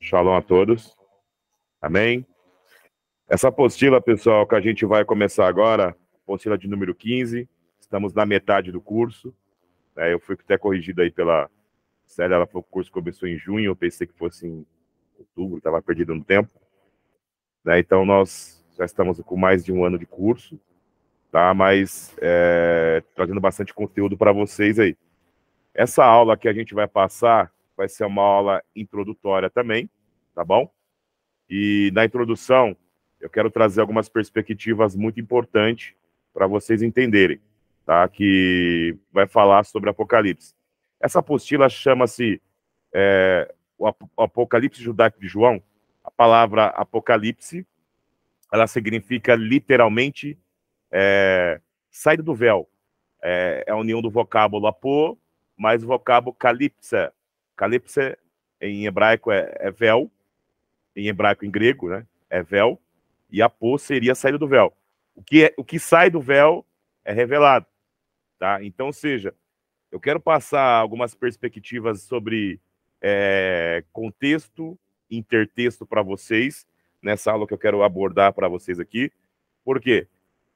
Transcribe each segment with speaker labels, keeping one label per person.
Speaker 1: Shalom a todos. Amém? Essa apostila, pessoal, que a gente vai começar agora, apostila de número 15. Estamos na metade do curso. Eu fui até corrigido aí pela Célia, ela falou que o curso começou em junho, eu pensei que fosse em outubro, estava perdido no tempo. Então, nós já estamos com mais de um ano de curso, tá? Mas trazendo bastante conteúdo para vocês aí. Essa aula que a gente vai passar vai ser uma aula introdutória também, tá bom? E na introdução, eu quero trazer algumas perspectivas muito importantes para vocês entenderem, tá? Que vai falar sobre Apocalipse. Essa apostila chama-se o Apocalipse Judaico de João. A palavra Apocalipse, ela significa literalmente saída do véu. É a união do vocábulo apo, mais o vocábulo calipse. Calipse, em hebraico, é véu, em hebraico, em grego, né? É véu, e apô seria a saída do véu. O que sai do véu é revelado, tá? Então, ou seja, eu quero passar algumas perspectivas sobre contexto, intertexto para vocês, nessa aula que eu quero abordar para vocês aqui, porque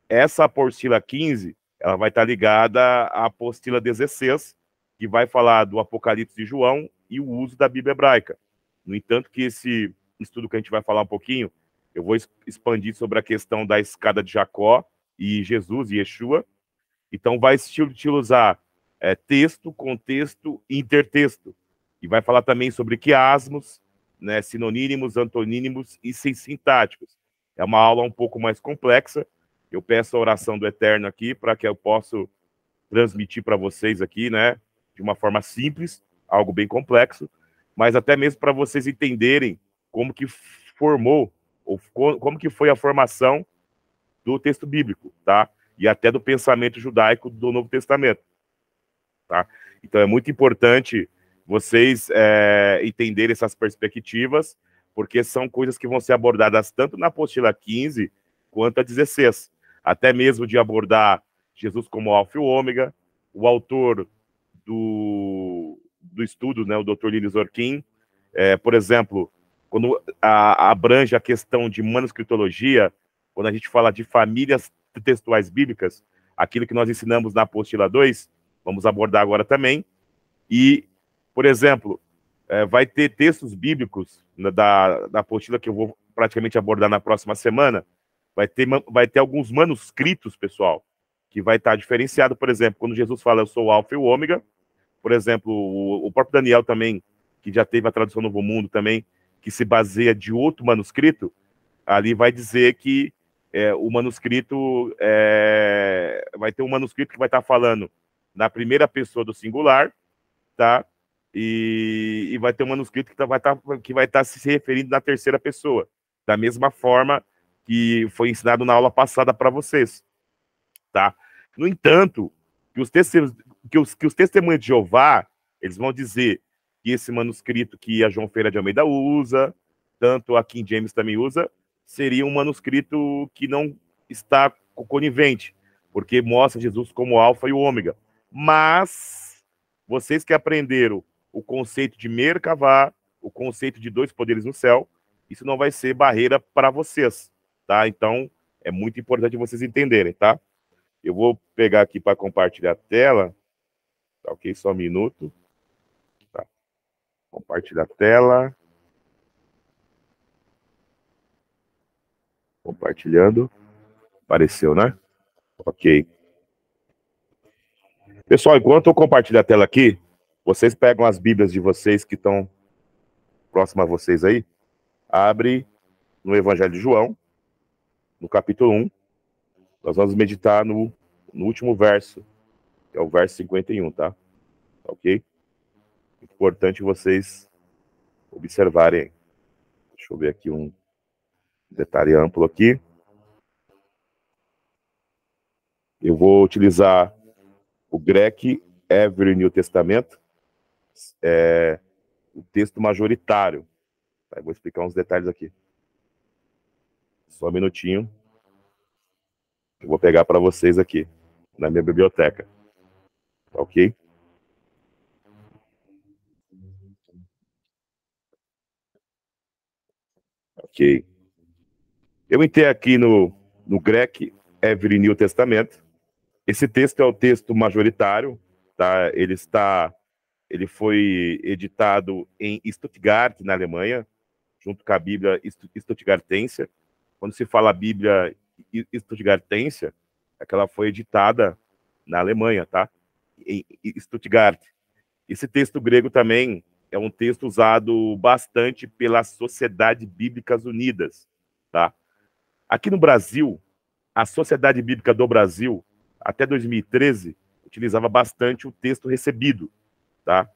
Speaker 1: essa apostila 15, ela vai estar ligada à apostila 16, que vai falar do Apocalipse de João e o uso da Bíblia hebraica. No entanto, que esse estudo que a gente vai falar um pouquinho, eu vou expandir sobre a questão da escada de Jacó e Jesus e Yeshua. Então, vai utilizar texto, contexto e intertexto. E vai falar também sobre quiasmos, né, sinonímos, antonínimos e sintáticos. É uma aula um pouco mais complexa. Eu peço a oração do Eterno aqui para que eu possa transmitir para vocês aqui, né, de uma forma simples, algo bem complexo, mas até mesmo para vocês entenderem como que formou, ou como que foi a formação do texto bíblico, tá? E até do pensamento judaico do Novo Testamento, tá? Então é muito importante vocês entenderem essas perspectivas, porque são coisas que vão ser abordadas tanto na apostila 15 quanto a 16. Até mesmo de abordar Jesus como alfa e o ômega, o autor do estudo, né, o Dr. Lili Zorquim, por exemplo, quando abrange a questão de manuscritologia, quando a gente fala de famílias textuais bíblicas, aquilo que nós ensinamos na apostila 2, vamos abordar agora também. E, por exemplo, vai ter textos bíblicos da apostila que eu vou praticamente abordar na próxima semana. Vai ter alguns manuscritos, pessoal, que vai estar diferenciado. Por exemplo, quando Jesus fala, eu sou o alfa e o ômega. Por exemplo, o próprio Daniel também, que já teve a tradução Novo Mundo também, que se baseia de outro manuscrito, ali vai dizer que o manuscrito vai ter um manuscrito que vai estar falando na primeira pessoa do singular, tá? E vai ter um manuscrito que vai estar se referindo na terceira pessoa, da mesma forma que foi ensinado na aula passada para vocês, tá? No entanto, que os testemunhos de Jeová, eles vão dizer que esse manuscrito que a João Ferreira de Almeida usa, tanto a King James também usa, seria um manuscrito que não está conivente, porque mostra Jesus como alfa e o ômega. Mas vocês que aprenderam o conceito de Merkavá, o conceito de dois poderes no céu, isso não vai ser barreira para vocês, tá? Então, é muito importante vocês entenderem, tá? Eu vou pegar aqui para compartilhar a tela, tá ok? Só um minuto. Tá. Compartilhar a tela. Compartilhando. Apareceu, né? Ok. Pessoal, enquanto eu compartilho a tela aqui, vocês pegam as bíblias de vocês que estão próximas a vocês aí, abre no Evangelho de João, no capítulo 1. Nós vamos meditar no último verso, que é o verso 51, tá? Ok? Importante vocês observarem. Deixa eu ver aqui um detalhe amplo aqui. Eu vou utilizar o Grec Every New Testamento, o texto majoritário. Eu vou explicar uns detalhes aqui. Só um minutinho. Eu vou pegar para vocês aqui, na minha biblioteca. Ok? Ok. Eu entrei aqui no Grec Every New Testament. Esse texto é o texto majoritário, tá? Ele foi editado em Stuttgart, na Alemanha, junto com a Bíblia Stuttgartense. Quando se fala Bíblia Stuttgartense, é que ela foi editada na Alemanha, tá? Em Stuttgart. Esse texto grego também é um texto usado bastante pela Sociedade Bíblicas Unidas, tá? Aqui no Brasil, a Sociedade Bíblica do Brasil, até 2013, utilizava bastante o texto recebido, tá?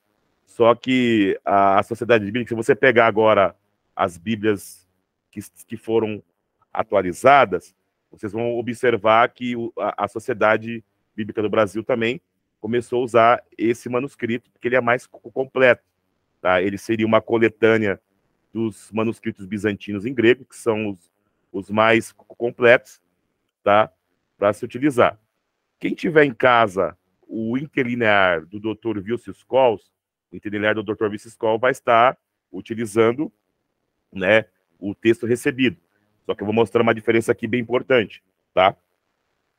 Speaker 1: Só que a Sociedade Bíblica, se você pegar agora as Bíblias que foram atualizadas, vocês vão observar que a Sociedade Bíblica do Brasil também começou a usar esse manuscrito, porque ele é mais completo, tá? Ele seria uma coletânea dos manuscritos bizantinos em grego, que são os mais completos, tá? Para se utilizar. Quem tiver em casa o interlinear do Dr. Wilcis Coles, o interlinear do Dr. Wilcis Coles vai estar utilizando, né, o texto recebido. Só que eu vou mostrar uma diferença aqui bem importante, tá?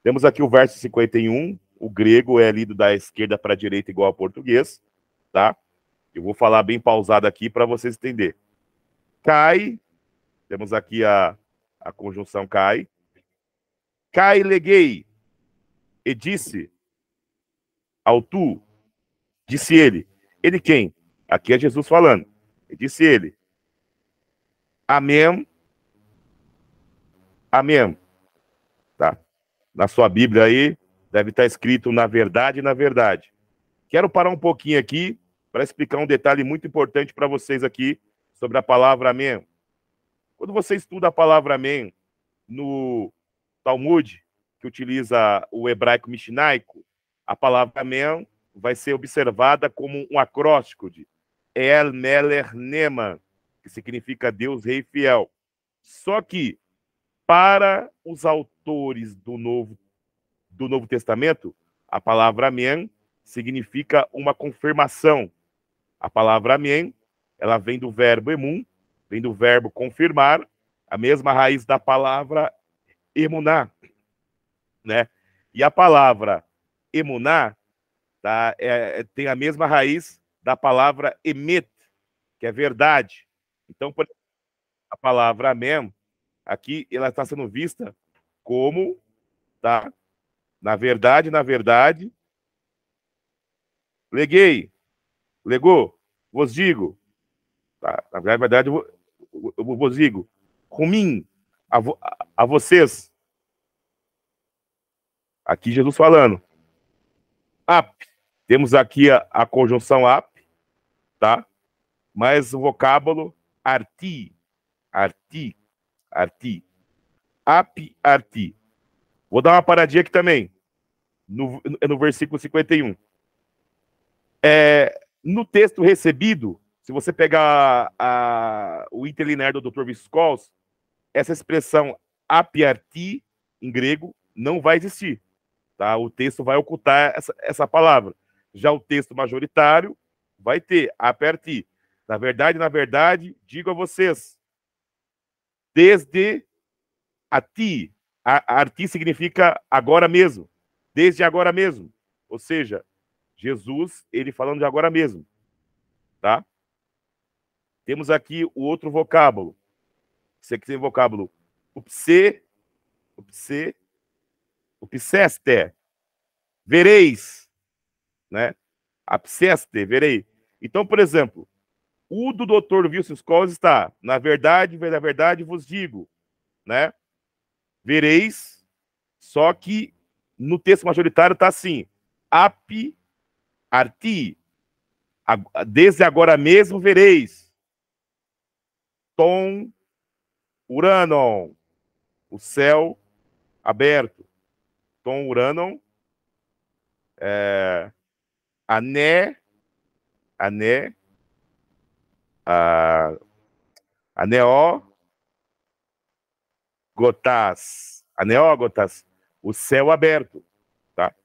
Speaker 1: Temos aqui o verso 51, o grego é lido da esquerda para a direita igual ao português, tá? Eu vou falar bem pausado aqui para vocês entenderem. Cai, temos aqui a conjunção cai. Cai leguei, e disse ao tu, disse ele. Ele quem? Aqui é Jesus falando. E disse ele. Amém. Amém. Tá? Na sua Bíblia aí, deve estar escrito na verdade, na verdade. Quero parar um pouquinho aqui para explicar um detalhe muito importante para vocês aqui sobre a palavra amém. Quando você estuda a palavra amém no Talmud, que utiliza o hebraico mishnaico, a palavra amém vai ser observada como um acróstico de El Meler Neman, que significa Deus Rei Fiel. Só que, para os autores do Novo Testamento, a palavra amém significa uma confirmação. A palavra amém, ela vem do verbo emun, vem do verbo confirmar, a mesma raiz da palavra emuná, né? E a palavra emuná tá, tem a mesma raiz da palavra emet, que é verdade. Então, a palavra amém, aqui, ela está sendo vista como, tá? Na verdade, leguei, legou, vos digo, tá? Na verdade, eu vos digo, rumim, a vocês. Aqui Jesus falando. Ap, temos aqui a conjunção ap, tá? Mais o vocábulo arti, arti, arti. Ap, arti. Vou dar uma paradinha aqui também, no versículo 51. No texto recebido, se você pegar o interlinear do Dr. Viscols, essa expressão apiarti, em grego, não vai existir. Tá? O texto vai ocultar essa palavra. Já o texto majoritário vai ter apiarti. Na verdade, digo a vocês, desde a ti. Arti significa agora mesmo, desde agora mesmo. Ou seja, Jesus, ele falando de agora mesmo. Tá? Temos aqui o outro vocábulo. Esse aqui tem o vocábulo upseste, vereis, né? Apseste, verei. Então, por exemplo, o do Dr. Wilson Coles está, na verdade vos digo, né? Vereis, só que no texto majoritário está assim, arti, desde agora mesmo vereis. Tom, uranon, o céu aberto. Tom, uranon, ané, aneógotas, o céu aberto, tá?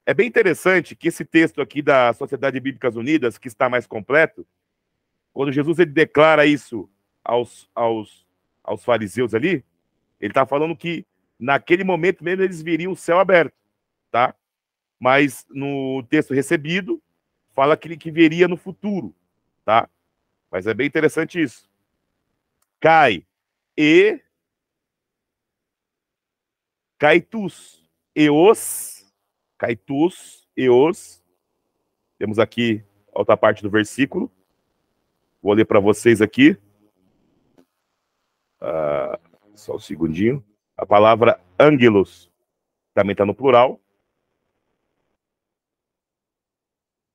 Speaker 1: É bem interessante que esse texto aqui da Sociedade Bíblicas Unidas, que está mais completo, quando Jesus ele declara isso aos aos fariseus ali, ele está falando que naquele momento mesmo eles viriam o céu aberto, tá? Mas no texto recebido, fala que viria no futuro, tá? Mas é bem interessante isso. Cai e caitus, caitus, eos. Temos aqui a outra parte do versículo. Vou ler para vocês aqui. Só um segundinho. A palavra ângelos também está no plural.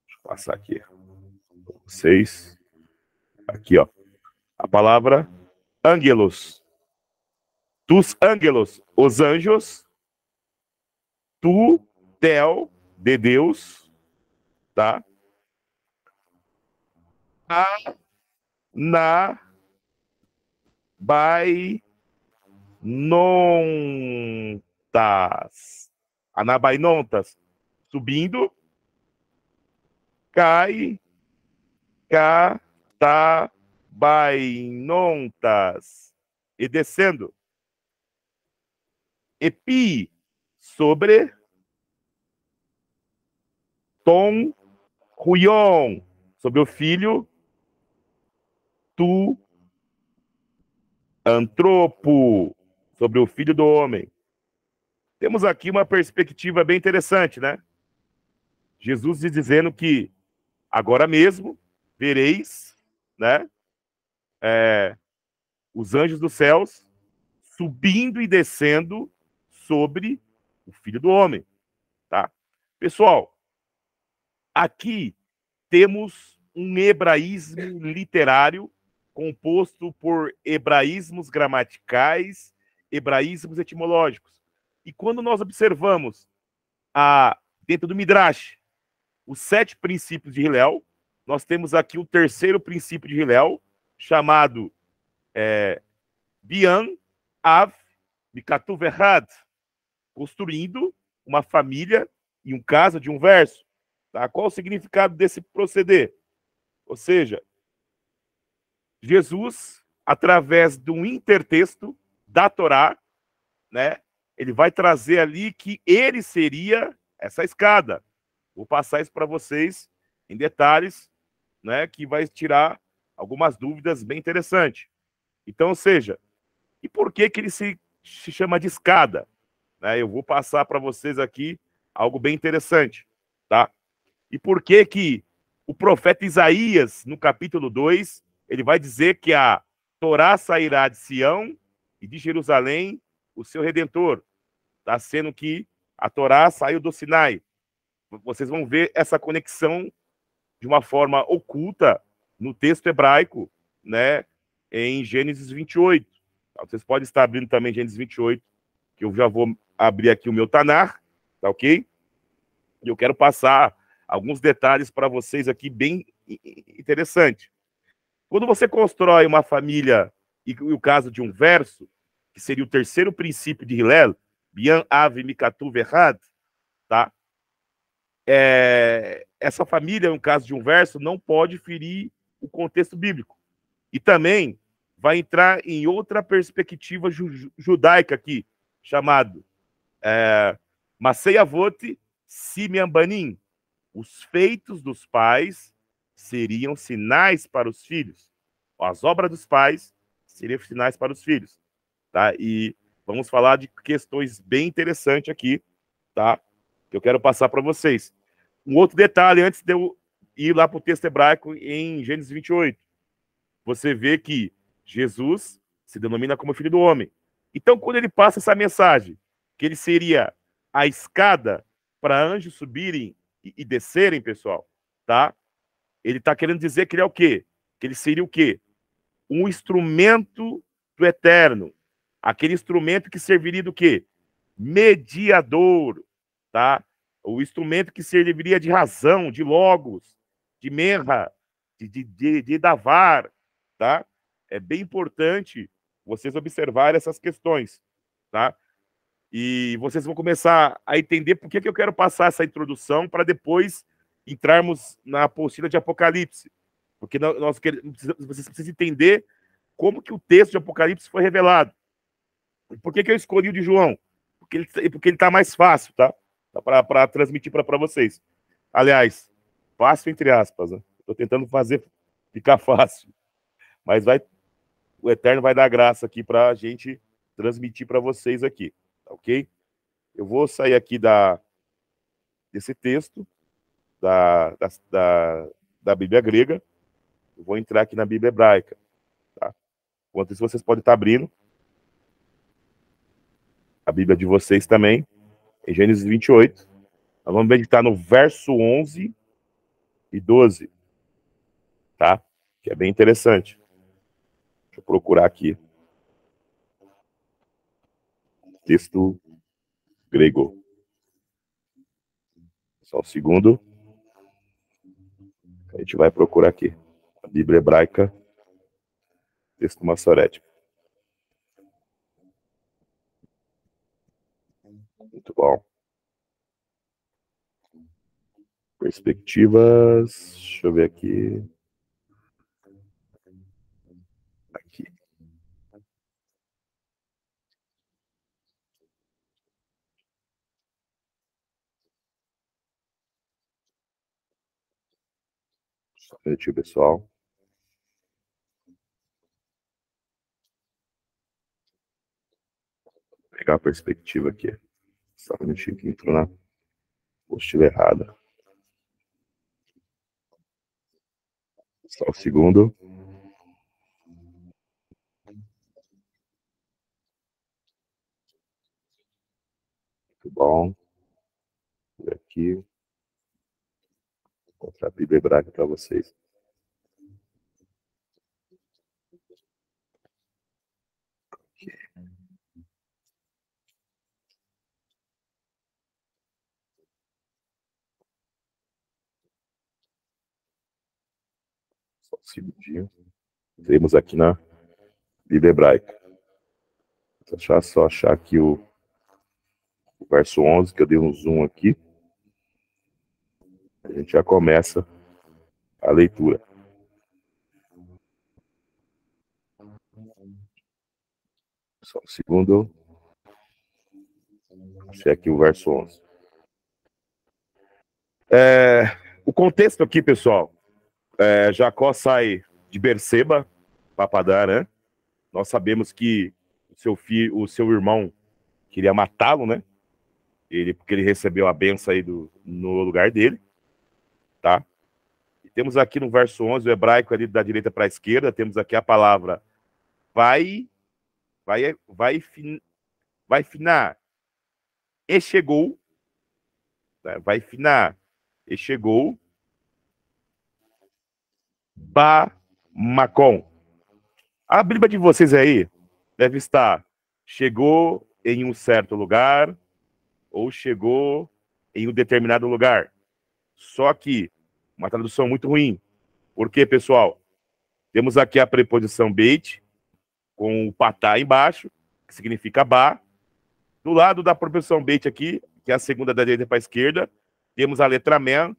Speaker 1: Deixa eu passar aqui para vocês. Aqui, ó. A palavra ângelos. Tus ângelos, os anjos. Tu, tel, de Deus. Tá? A, na, bai, nontas. Anabainontas. Subindo. Cai, ca, ta, bainontas. E descendo. Epi, sobre, tom, ruion, sobre o filho, tu, antropo, sobre o filho do homem. Temos aqui uma perspectiva bem interessante, né? Jesus dizendo que agora mesmo vereis, né, os anjos dos céus subindo e descendo sobre o Filho do Homem, tá? Pessoal, aqui temos um hebraísmo literário composto por hebraísmos gramaticais, hebraísmos etimológicos. E quando nós observamos dentro do Midrash os 7 princípios de Hillel, nós temos aqui o terceiro princípio de Hillel, chamado Bian Av Mikatuv Echad, construindo uma família em um caso de um verso. Tá? Qual o significado desse proceder? Ou seja, Jesus, através de um intertexto da Torá, né, ele vai trazer ali que ele seria essa escada. Vou passar isso para vocês em detalhes, né, que vai tirar algumas dúvidas bem interessantes. Então, ou seja, e por que ele se chama de escada? Né, eu vou passar para vocês aqui algo bem interessante, tá? E por que o profeta Isaías, no capítulo 2, ele vai dizer que a Torá sairá de Sião e de Jerusalém o seu Redentor. Tá? Sendo que a Torá saiu do Sinai. Vocês vão ver essa conexão de uma forma oculta no texto hebraico, né, em Gênesis 28. Vocês podem estar abrindo também Gênesis 28, que eu já vou abrir aqui o meu Tanar, tá ok? E eu quero passar alguns detalhes para vocês aqui bem interessante. Quando você constrói uma família, e o caso de um verso, que seria o terceiro princípio de Hillel, Bian Ave Mikatuv Echad, tá? Essa família, no caso de um verso, não pode ferir o contexto bíblico. E também vai entrar em outra perspectiva judaica aqui, chamado Masei Avot Simeon Banim. Os feitos dos pais seriam sinais para os filhos. As obras dos pais seriam sinais para os filhos. Tá? E vamos falar de questões bem interessantes aqui, tá? Que eu quero passar para vocês. Um outro detalhe, antes de eu ir lá para o texto hebraico em Gênesis 28. Você vê que Jesus se denomina como Filho do Homem. Então, quando ele passa essa mensagem, que ele seria a escada para anjos subirem e descerem, pessoal, tá? Ele está querendo dizer que ele é o quê? Que ele seria o quê? Um instrumento do eterno. Aquele instrumento que serviria do quê? Mediador, tá? O instrumento que serviria de razão, de logos, de merra, de davar, tá? É bem importante vocês observarem essas questões, tá? E vocês vão começar a entender por que eu quero passar essa introdução para depois entrarmos na apostila de Apocalipse. Porque vocês precisam entender como que o texto de Apocalipse foi revelado. Por que eu escolhi o de João? Porque ele tá mais fácil, tá? Para transmitir para vocês. Aliás, fácil entre aspas, né? Tô tentando fazer ficar fácil. Mas o Eterno vai dar graça aqui para a gente transmitir para vocês aqui, tá ok? Eu vou sair aqui desse texto da Bíblia grega, eu vou entrar aqui na Bíblia hebraica, tá? Enquanto isso, vocês podem estar abrindo a Bíblia de vocês também, em Gênesis 28. Nós vamos meditar no verso 11 e 12, tá? Que é bem interessante. Deixa eu procurar aqui. Texto grego. Só um segundo. A gente vai procurar aqui. A Bíblia hebraica, texto massorético. Muito bom. Perspectivas. Deixa eu ver aqui. Aqui. Só um minutinho, pessoal. Vou pegar a perspectiva aqui. Só um minutinho que entrou na apostila errada. Só um segundo. Muito bom. Vou aqui. Vou mostrar a Bíblia hebraica para vocês. Só um segundinho. Temos aqui na Bíblia hebraica. Só achar aqui o verso 11, que eu dei um zoom aqui. A gente já começa a leitura. Só um segundo. Achei aqui o verso 11. O contexto aqui, pessoal. Jacó sai de Berseba para Padã, né? Nós sabemos que o seu irmão queria matá-lo, né? Porque ele recebeu a benção aí no lugar dele, tá? E temos aqui no verso 11, o hebraico ali da direita para a esquerda, temos aqui a palavra vai finar e chegou, né? Vai finar e chegou Bamacom. A Bíblia de vocês aí deve estar chegou em um certo lugar ou chegou em um determinado lugar. Só que uma tradução muito ruim. Por quê, pessoal? Temos aqui a preposição beit, com o patá embaixo, que significa ba. Do lado da preposição beit aqui, que é a segunda da direita para a esquerda, temos a letra men,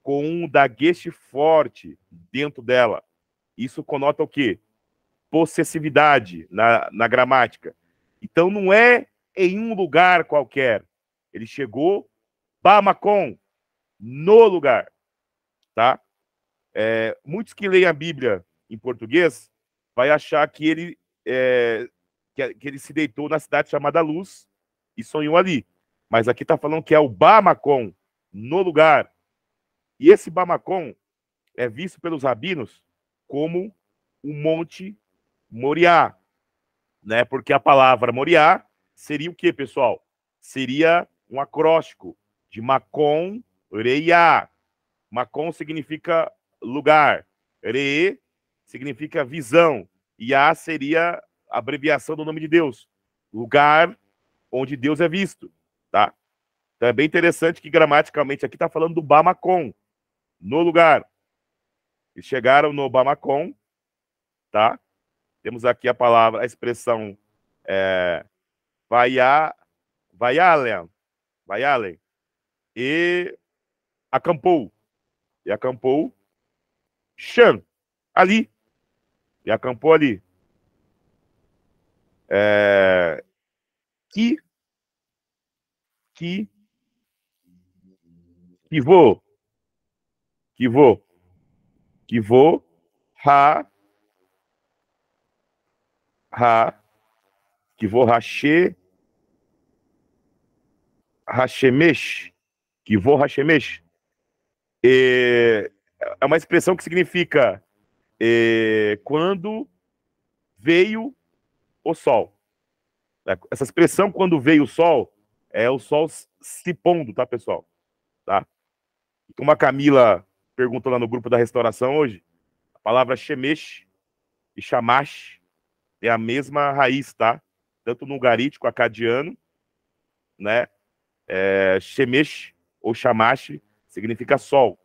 Speaker 1: com um dagueste forte dentro dela. Isso conota o quê? Possessividade na gramática. Então não é em um lugar qualquer. Ele chegou Bamacom, no lugar, tá? Muitos que leem a Bíblia em português vai achar que ele se deitou na cidade chamada Luz e sonhou ali. Mas aqui está falando que é o Bamacom, no lugar. E esse Bamacom é visto pelos rabinos como o Monte Moriá, né? Porque a palavra Moriá seria o quê, pessoal? Seria um acróstico de Macom Reiá. Macom significa lugar, Re significa visão, e A seria a abreviação do nome de Deus, lugar onde Deus é visto, tá? Então é bem interessante que gramaticalmente aqui está falando do Bamacom, no lugar. Eles chegaram no Bamacom, tá? Temos aqui a palavra, a expressão vaialen, e acampou. Shan, ali. E acampou ali. Que, que, que vou, que vou, que vou, ra, ra, que vou, rachê, rachemesh, que vou, rachemesh. É uma expressão que significa quando veio o sol. Essa expressão, quando veio o sol, é o sol se pondo, tá, pessoal? Tá? Como a Camila perguntou lá no grupo da restauração hoje, a palavra shemesh e shamash é a mesma raiz, tá? Tanto no garítico acadiano, né? Shemesh ou shamash significa sol.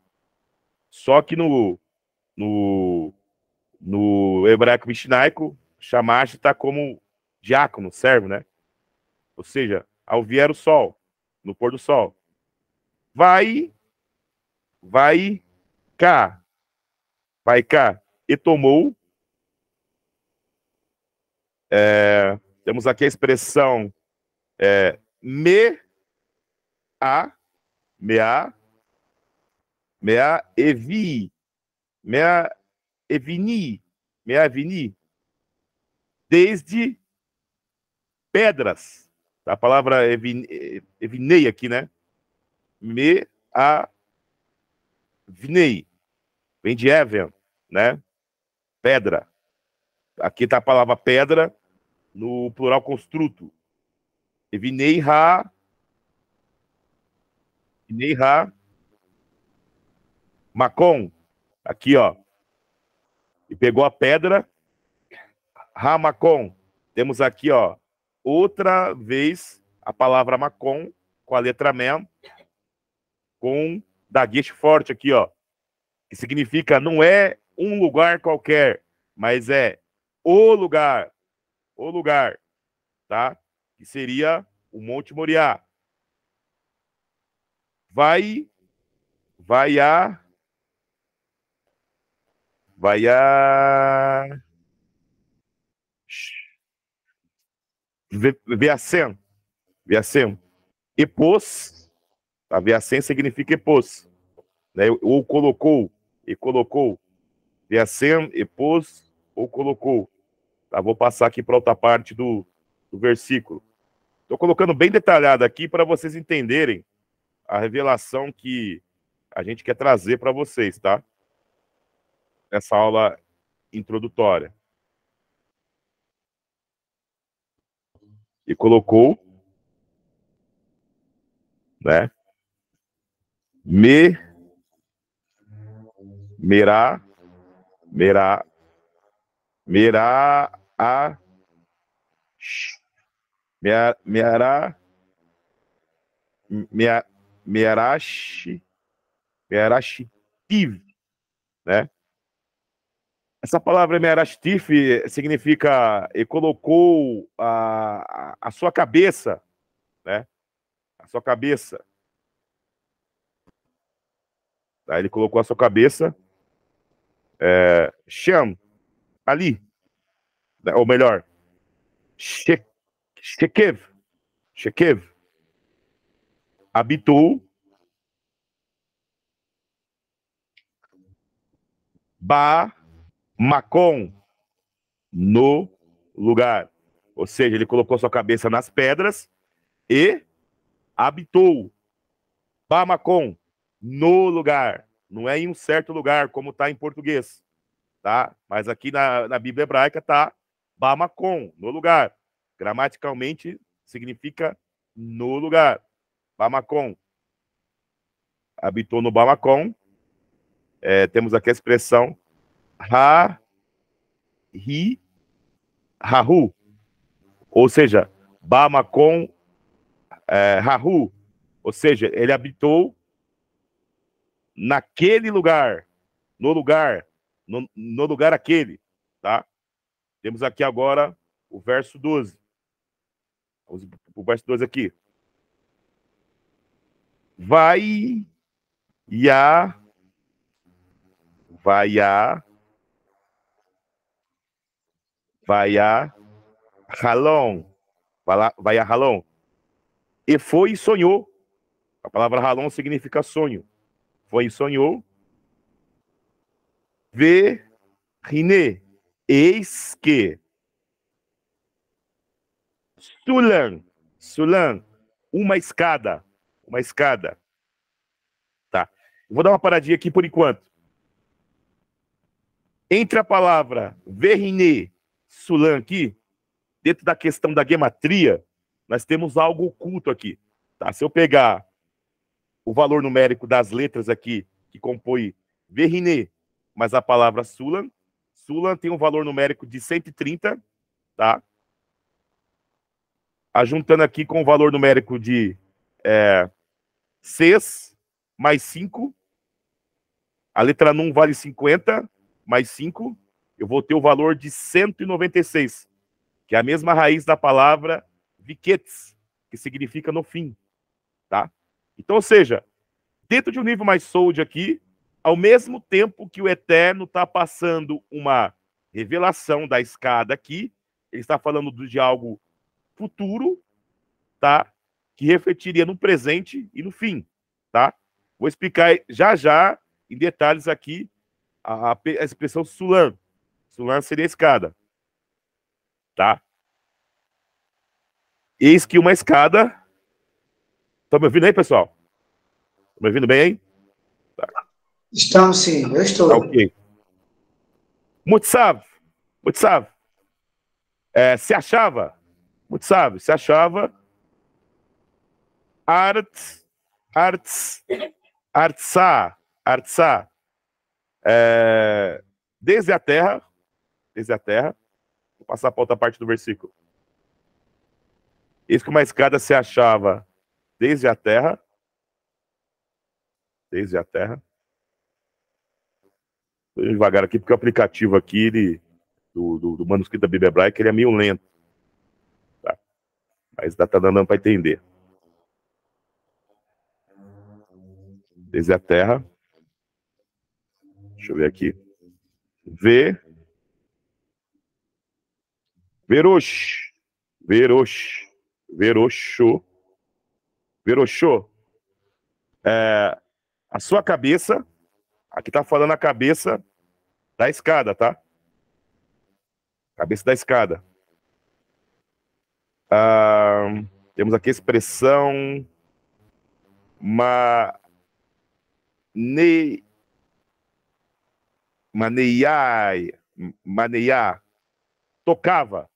Speaker 1: Só que no, no hebraico mishnaico, shamash está como diácono, servo, né? Ou seja, ao vier o sol, no pôr do sol. Vai cá, vai cá. E tomou. Temos aqui a expressão me a, me a, me a evi, me a evini, me a vini, desde pedras. A palavra evinei aqui, né? Me a vinei, vem de even, né? Pedra. Aqui está a palavra pedra no plural construto. Vinei ha, macon. Aqui, ó. E pegou a pedra, ha, macon. Temos aqui, ó, outra vez a palavra macon com a letra mem, com daguete forte aqui, ó. Que significa não é um lugar qualquer, mas é o lugar, tá? Que seria o Monte Moriá. Vai a Veacem, Veacem. Epos, a Veacem significa epos, né? Ou colocou, e colocou. Veacem, epos, ou colocou. Tá? Vou passar aqui para outra parte do versículo. Estou colocando bem detalhado aqui para vocês entenderem a revelação que a gente quer trazer para vocês, tá? Essa aula introdutória. E colocou, né? Merá, merá, merá, a, merá, merashi, merashtiv, né? Essa palavra merashtif significa e colocou a sua cabeça, né? A sua cabeça. Tá? Ele colocou a sua cabeça, Shem, ali, né? Ou melhor, Shekev, habitou Ba Macon, no lugar. Ou seja, ele colocou sua cabeça nas pedras e habitou Ba Macon, no lugar. Não é em um certo lugar, como está em português, tá? Mas aqui na Bíblia hebraica está Ba Macon, no lugar. Gramaticalmente significa no lugar. Ba Macon. Habitou no Ba Macon. Temos aqui a expressão Rahu, ou seja, Bamacon Rahu, ou seja, ele habitou naquele lugar, no lugar aquele, tá? Temos aqui agora o verso 12. Vamos o verso 12 aqui. Vai a Halom. Vai a Halom. E foi e sonhou. A palavra Halom significa sonho. Foi e sonhou. Vê, Rine. Eis que. Sulan. Uma escada. Uma escada. Tá. Eu vou dar uma paradinha aqui por enquanto. Entre a palavra Verine, Sulan aqui, dentro da questão da gematria, nós temos algo oculto aqui. Tá? Se eu pegar o valor numérico das letras aqui, que compõe Verine, mas a palavra Sulan tem um valor numérico de 130, tá? Ajuntando aqui com o valor numérico de 6 mais 5, a letra Num vale 50, mais 5, eu vou ter o valor de 196, que é a mesma raiz da palavra Vikets, que significa no fim, tá? Então, ou seja, dentro de um nível mais sold aqui, ao mesmo tempo que o Eterno está passando uma revelação da escada aqui, ele está falando de algo futuro, tá? Que refletiria no presente e no fim, tá? Vou explicar já em detalhes aqui a expressão Sulan. Sulan seria a escada, tá? Eis que uma escada. Estão me ouvindo aí, pessoal? Estão me ouvindo bem aí? Tá.
Speaker 2: Estamos sim, eu estou.
Speaker 1: Tá, ok. Mutsav. Se achava. Mutsav, se achava. Artsá. Desde a terra. Vou passar para outra parte do versículo. Eis que uma escada se achava desde a terra. Vou devagar aqui, porque o aplicativo aqui do manuscrito da Bíblia Hebraica, ele é meio lento. Tá? Mas tá dando para entender. Desde a terra. Deixa eu ver aqui. Veroxô. A sua cabeça. Aqui tá falando a cabeça da escada, tá? Cabeça da escada. Temos aqui a expressão maneiá, tocava.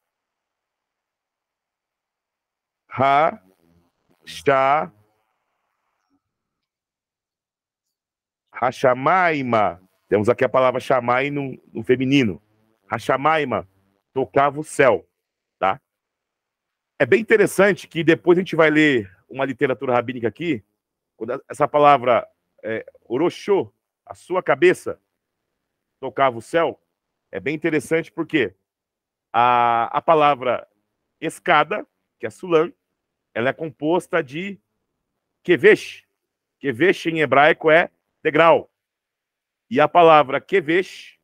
Speaker 1: Hashamaima. Temos aqui a palavra chamai no feminino. Hashamaima, tocava o céu, tá? É bem interessante que depois a gente vai ler uma literatura rabínica aqui, quando essa palavra oroxô, a sua cabeça, tocava o céu, é bem interessante porque a palavra escada, que é sulam, ela é composta de kevesh. Kevesh em hebraico é degrau. E a palavra kevesh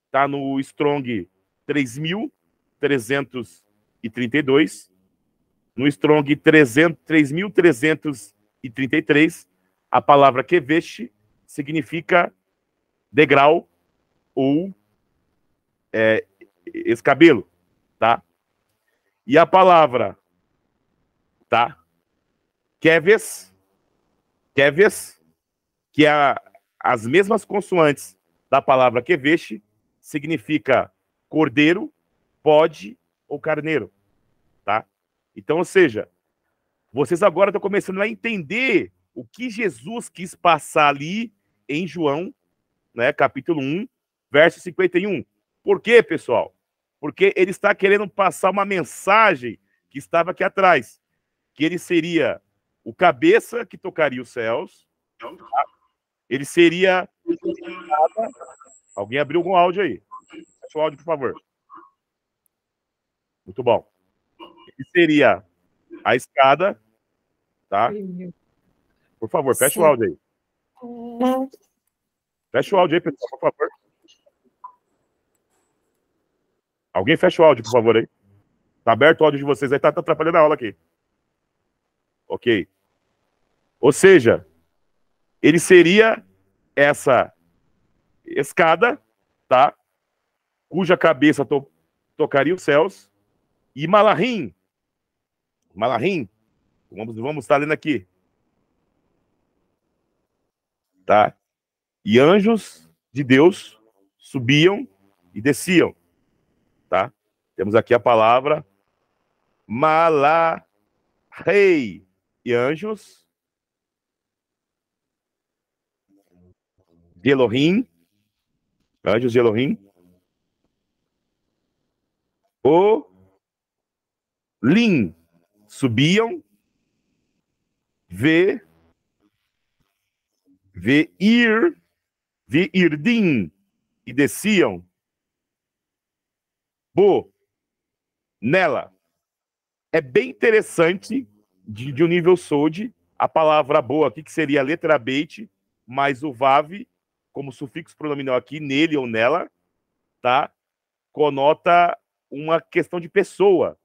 Speaker 1: está no Strong 3.332, no Strong 3.333, a palavra kevesh significa degrau ou escabelo, tá? E a palavra, tá? Keves, que é as mesmas consoantes da palavra kevesh, significa cordeiro, bode ou carneiro, tá? Então, ou seja, vocês agora estão começando a entender o que Jesus quis passar ali em João, né, capítulo 1, verso 51. Por quê, pessoal? Porque ele está querendo passar uma mensagem que estava aqui atrás, que ele seria o cabeça que tocaria os céus, ele seria... Alguém abriu algum áudio aí? Fecha o áudio, por favor. Muito bom. Ele seria a escada, tá? Por favor, fecha o áudio aí. Fecha o áudio aí, pessoal, por favor. Alguém fecha o áudio, por favor, aí. Tá aberto o áudio de vocês aí, tá atrapalhando a aula aqui. Ok. Ou seja, ele seria essa escada, tá? Cuja cabeça tocaria os céus. E Malahim, vamos estar lendo aqui, tá? E anjos de Deus subiam e desciam, tá? Temos aqui a palavra Malahei, e anjos de Elohim, anjos de Elohim, Lim, subiam, Irdim, e desciam, nela. É bem interessante, de um nível Sod, a palavra boa aqui, que seria a letra beit, mais o vav, como sufixo pronominal aqui, nele ou nela, tá? Conota uma questão de pessoa.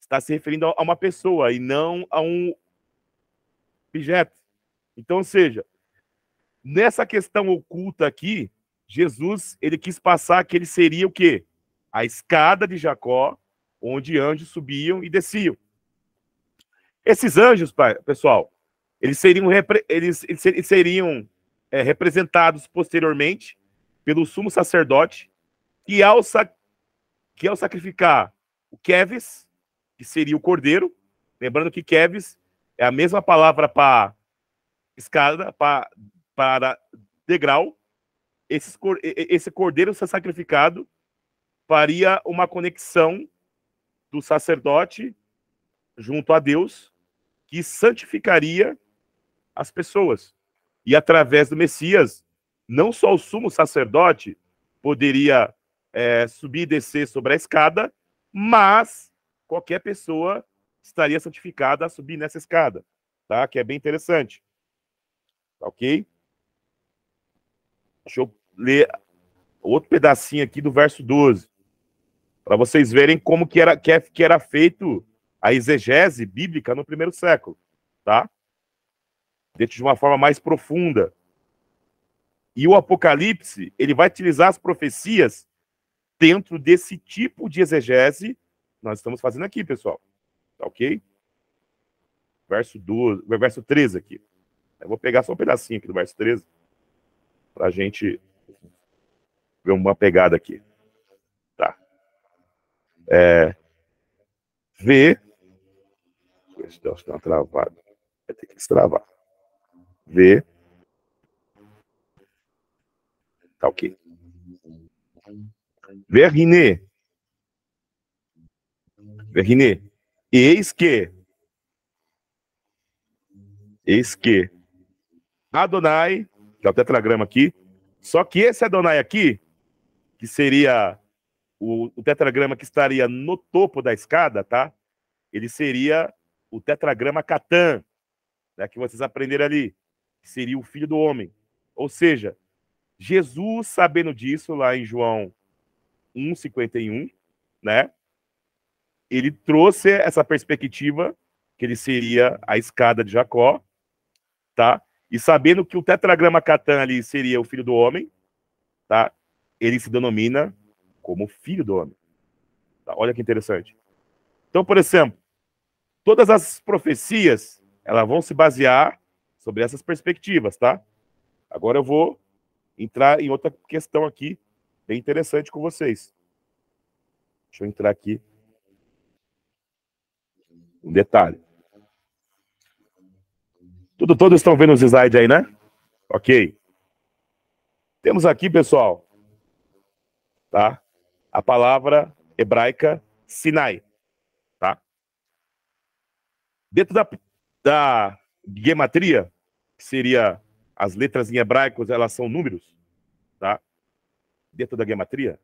Speaker 1: Está se referindo a uma pessoa e não a um objeto. Então, ou seja, nessa questão oculta aqui, Jesus, ele quis passar que ele seria o quê? A escada de Jacó, onde anjos subiam e desciam. Esses anjos, pessoal, eles seriam representados posteriormente pelo sumo sacerdote, que ao sacrificar o Keves, que seria o cordeiro, lembrando que Keves é a mesma palavra para escada, para degrau, esse cordeiro ser sacrificado faria uma conexão do sacerdote junto a Deus, que santificaria as pessoas. E através do Messias, não só o sumo sacerdote poderia subir e descer sobre a escada, mas qualquer pessoa estaria santificada a subir nessa escada, tá? Que é bem interessante. Ok? Deixa eu ler outro pedacinho aqui do verso 12, para vocês verem como que era feito a exegese bíblica no primeiro século, tá? Dentro de uma forma mais profunda. E o Apocalipse, ele vai utilizar as profecias dentro desse tipo de exegese nós estamos fazendo aqui, pessoal. Tá ok? Verso 13 aqui. Eu vou pegar só um pedacinho aqui do verso 13 para a gente ver uma pegada aqui. Tá. Vê. Deixa eu dar uma travada. Vai ter que destravar. Vê. Tá ok. Verine. Eis que Adonai, que é o tetragrama aqui, só que esse Adonai aqui, que seria o tetragrama que estaria no topo da escada, tá? Ele seria o tetragrama Catan, né, que vocês aprenderam ali, que seria o filho do homem. Ou seja, Jesus, sabendo disso, lá em João 1,51, né? Ele trouxe essa perspectiva que ele seria a escada de Jacó, tá? E sabendo que o tetragrama Catan ali seria o filho do homem, tá? Ele se denomina como filho do homem. Tá? Olha que interessante. Então, por exemplo, todas as profecias, elas vão se basear sobre essas perspectivas, tá? Agora eu vou entrar em outra questão aqui, bem interessante com vocês. Deixa eu entrar aqui. Um detalhe. Todos estão vendo os slides aí, né? Ok. Temos aqui, pessoal, tá? A palavra hebraica Sinai, tá? Dentro da gematria, que seria as letras em hebraico, elas são números, tá? Dentro da gematria,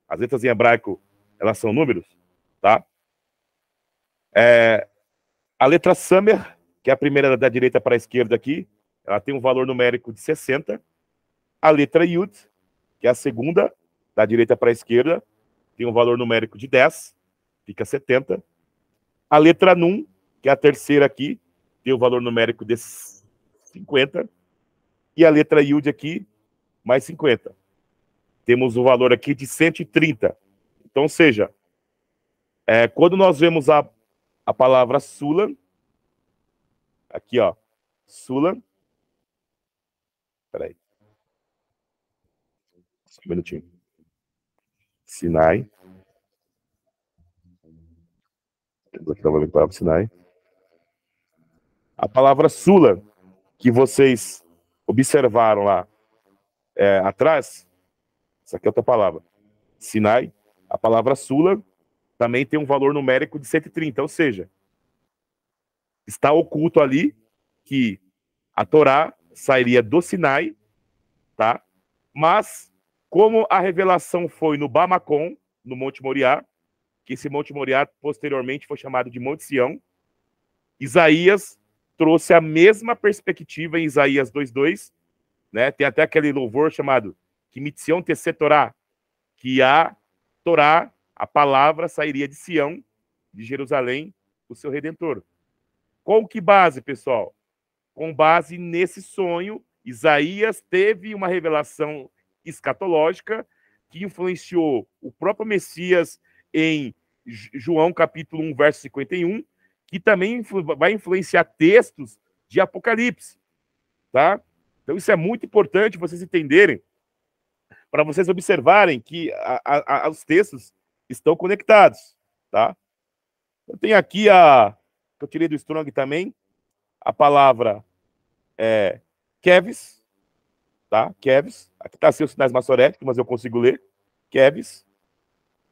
Speaker 1: as letras em hebraico, elas são números, tá? A letra Samer, que é a primeira da direita para a esquerda aqui, ela tem um valor numérico de 60. A letra Yud, que é a segunda da direita para a esquerda, tem um valor numérico de 10. fica 70. A letra Nun, que é a terceira aqui, tem o valor numérico de 50. E a letra Yud aqui, mais 50. Temos o valor aqui de 130. Então, ou seja, quando nós vemos a palavra Sulam, aqui, ó, Sulam, peraí, só um minutinho, Sinai, Sinai, a palavra Sulam, que vocês observaram lá atrás, essa aqui é outra palavra, Sinai, a palavra Sulam também tem um valor numérico de 130, ou seja, está oculto ali que a Torá sairia do Sinai, tá? Mas, como a revelação foi no Bamacom, no Monte Moriá, que esse Monte Moriá posteriormente foi chamado de Monte Sião, Isaías trouxe a mesma perspectiva em Isaías 2:2, né? Tem até aquele louvor chamado que Mitzion Tese Torá, que a Torá, a palavra, sairia de Sião, de Jerusalém, o seu Redentor. Com que base, pessoal? Com base nesse sonho, Isaías teve uma revelação escatológica que influenciou o próprio Messias em João capítulo 1, verso 51, que também vai influenciar textos de Apocalipse, tá? Então isso é muito importante vocês entenderem, para vocês observarem que os textos estão conectados, tá? Eu tenho aqui que eu tirei do Strong também, a palavra Keves, tá? Keves, aqui está seus sinais maçoréticos, mas eu consigo ler. Keves.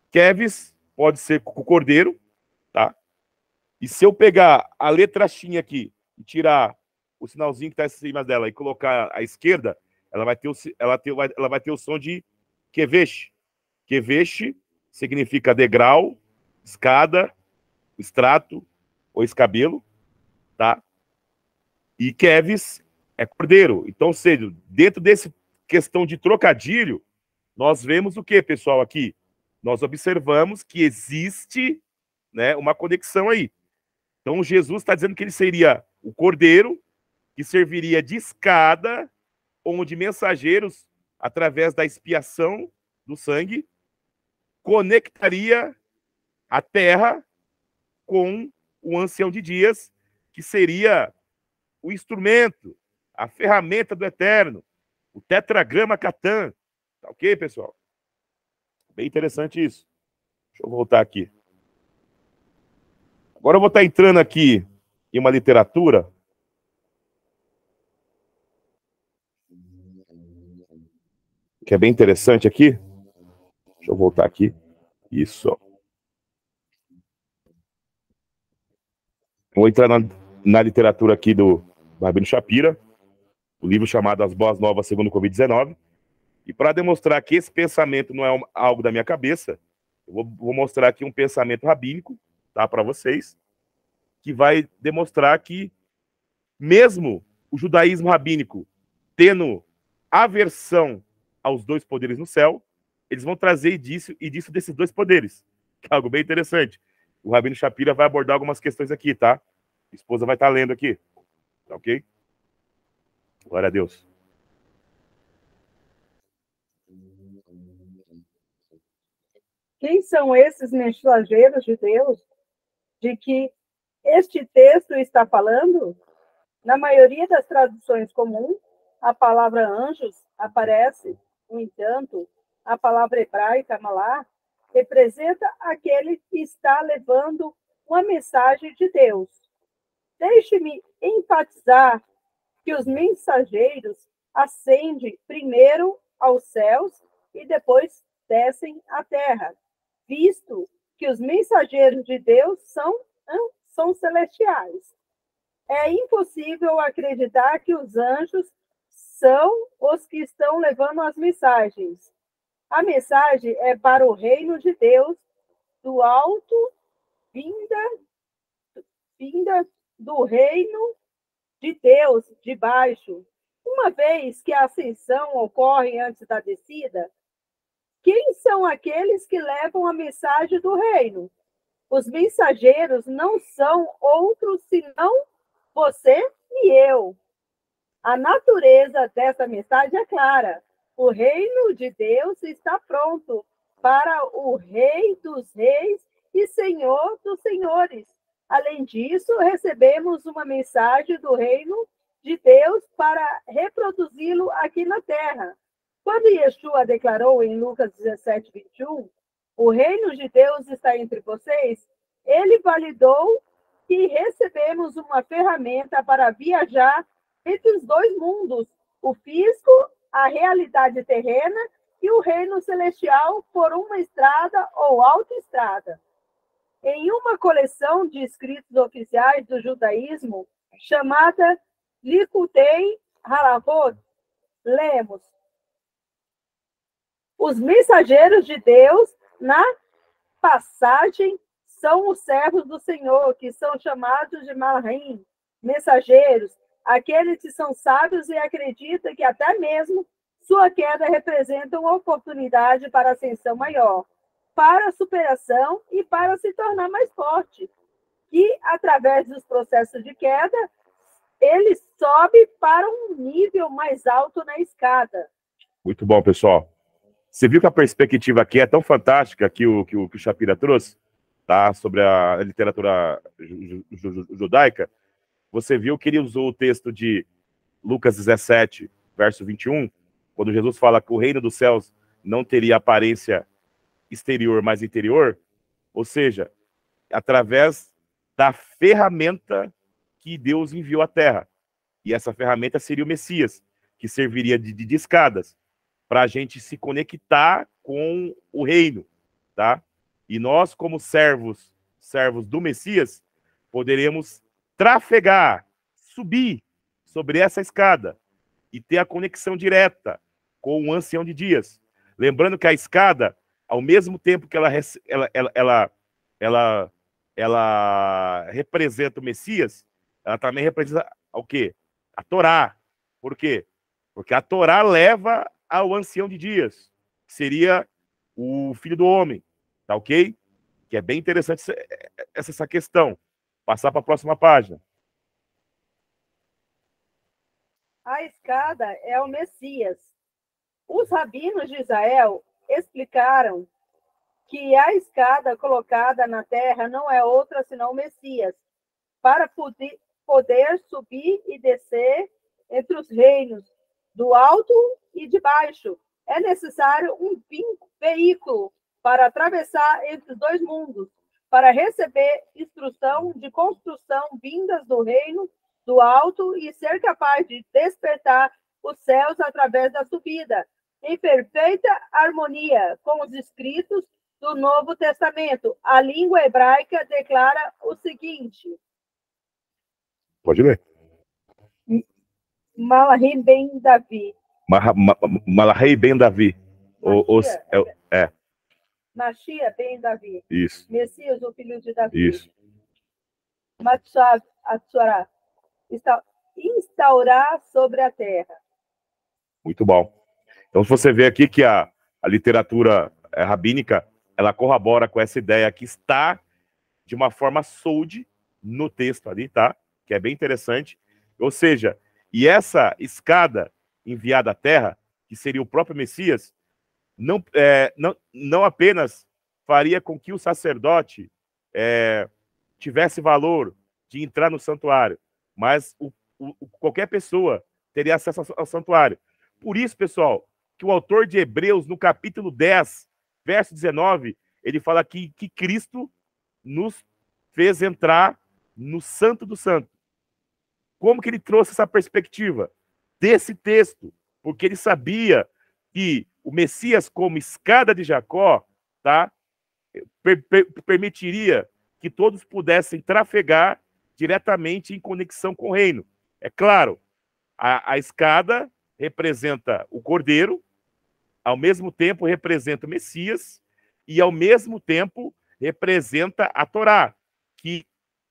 Speaker 1: Keves pode ser com o cordeiro, tá? E se eu pegar a letra X aqui e tirar o sinalzinho que está em cima dela e colocar à esquerda, ela vai ter o som de Kevesh. Kevesh significa degrau, escada, extrato ou escabelo, tá? E Keves é cordeiro. Então, ou seja, dentro desse questão de trocadilho, nós vemos o que, pessoal, aqui? Nós observamos que existe, né, uma conexão aí. Então, Jesus está dizendo que ele seria o cordeiro que serviria de escada, onde mensageiros, através da expiação do sangue, conectaria a terra com o ancião de dias, que seria o instrumento, a ferramenta do Eterno, o tetragrama Catan. Tá ok, pessoal? Bem interessante isso. Deixa eu voltar aqui. Agora eu vou estar entrando aqui em uma literatura que é bem interessante aqui. Deixa eu voltar aqui. Isso. Vou entrar na literatura aqui do Rabino Shapira, o livro chamado As Boas Novas segundo o Covid-19. E para demonstrar que esse pensamento não é algo da minha cabeça, eu vou mostrar aqui um pensamento rabínico, tá, para vocês, que vai demonstrar que mesmo o judaísmo rabínico tendo aversão aos dois poderes no céu, eles vão trazer disso desses dois poderes, que é algo bem interessante. O Rabino Shapira vai abordar algumas questões aqui, tá? A esposa vai estar lendo aqui, tá ok? Glória a Deus.
Speaker 3: Quem são esses mensageiros de Deus de que este texto está falando? Na maioria das traduções comuns, a palavra anjos aparece. No entanto, a palavra hebraica malá representa aquele que está levando uma mensagem de Deus. Deixe-me enfatizar que os mensageiros ascendem primeiro aos céus e depois descem à terra, visto que os mensageiros de Deus são celestiais. É impossível acreditar que os anjos são os que estão levando as mensagens. A mensagem é para o reino de Deus, do alto, vinda do reino de Deus de baixo. Uma vez que a ascensão ocorre antes da descida, quem são aqueles que levam a mensagem do reino? Os mensageiros não são outros senão você e eu. A natureza dessa mensagem é clara. O reino de Deus está pronto para o Rei dos Reis e Senhor dos Senhores. Além disso, recebemos uma mensagem do reino de Deus para reproduzi-lo aqui na terra. Quando Yeshua declarou em Lucas 17, 21, o reino de Deus está entre vocês, ele validou que recebemos uma ferramenta para viajar entre os dois mundos, o físico, a realidade terrena e o reino celestial por uma estrada ou autoestrada. Em uma coleção de escritos oficiais do judaísmo, chamada Likutei Halavot, lemos: os mensageiros de Deus, na passagem, são os servos do Senhor, que são chamados de Malachim, mensageiros, aqueles que são sábios e acreditam que até mesmo sua queda representa uma oportunidade para ascensão maior, para a superação e para se tornar mais forte. Que, através dos processos de queda, ele sobe para um nível mais alto na escada.
Speaker 1: Muito bom, pessoal. Você viu que a perspectiva aqui é tão fantástica que o Shapira trouxe, tá? Sobre a literatura judaica. Você viu que ele usou o texto de Lucas 17, verso 21, quando Jesus fala que o reino dos céus não teria aparência exterior, mas interior, ou seja, através da ferramenta que Deus enviou à Terra. E essa ferramenta seria o Messias, que serviria de escadas, para a gente se conectar com o reino, tá? E nós, como servos do Messias, poderemos trafegar, subir sobre essa escada e ter a conexão direta com o ancião de dias. Lembrando que a escada, ao mesmo tempo que ela representa o Messias, ela também representa o quê? A Torá. Por quê? Porque a Torá leva ao ancião de dias, que seria o filho do homem, tá ok? Que é bem interessante essa questão. Passar para a próxima página.
Speaker 3: A escada é o Messias. Os rabinos de Israel explicaram que a escada colocada na terra não é outra senão o Messias, para poder subir e descer entre os reinos, do alto e de baixo. É necessário um veículo para atravessar entre os dois mundos, para receber instrução de construção vindas do reino do alto e ser capaz de despertar os céus através da subida, em perfeita harmonia com os escritos do Novo Testamento. A língua hebraica declara o seguinte.
Speaker 1: Pode ler.
Speaker 3: Malachim ben Davi.
Speaker 1: Malachim ben Davi.
Speaker 3: Mashiach ben Davi.
Speaker 1: Isso.
Speaker 3: Messias, o filho de Davi.
Speaker 1: Isso.
Speaker 3: Matzav Atzorah. Instaurar sobre a terra.
Speaker 1: Muito bom. Então, se você vê aqui que a literatura rabínica, ela corrobora com essa ideia que está de uma forma solde no texto ali, tá? Que é bem interessante. Ou seja, e essa escada enviada à terra, que seria o próprio Messias, não apenas faria com que o sacerdote tivesse valor de entrar no santuário, mas qualquer pessoa teria acesso ao santuário. Por isso, pessoal, que o autor de Hebreus, no capítulo 10, verso 19, ele fala que Cristo nos fez entrar no Santo do Santo. Como que ele trouxe essa perspectiva? Desse texto, porque ele sabia que o Messias, como escada de Jacó, tá, permitiria que todos pudessem trafegar diretamente em conexão com o reino. É claro, a escada representa o Cordeiro, ao mesmo tempo representa o Messias e, ao mesmo tempo, representa a Torá, que,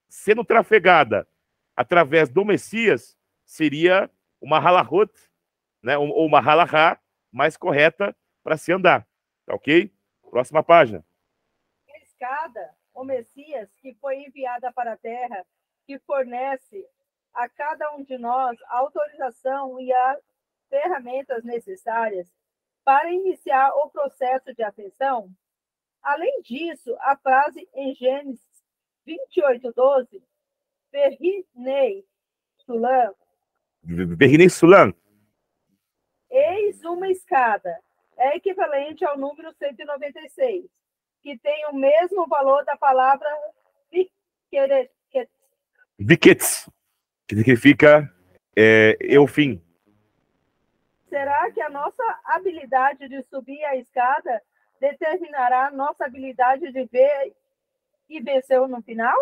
Speaker 1: sendo trafegada através do Messias, seria uma halahot, né, ou uma halahá mais correta para se andar. Tá ok? Próxima página.
Speaker 3: A escada o Messias, que foi enviado para a terra, que fornece a cada um de nós a autorização e as ferramentas necessárias para iniciar o processo de ascensão? Além disso, a frase em Gênesis 28:12, Verhinei Sulam,
Speaker 1: Verginei Sulam.
Speaker 3: eis uma escada, é equivalente ao número 196, que tem o mesmo valor da palavra
Speaker 1: Vikets, que significa eu fim.
Speaker 3: Será que a nossa habilidade de subir a escada determinará a nossa habilidade de ver e vencer no final?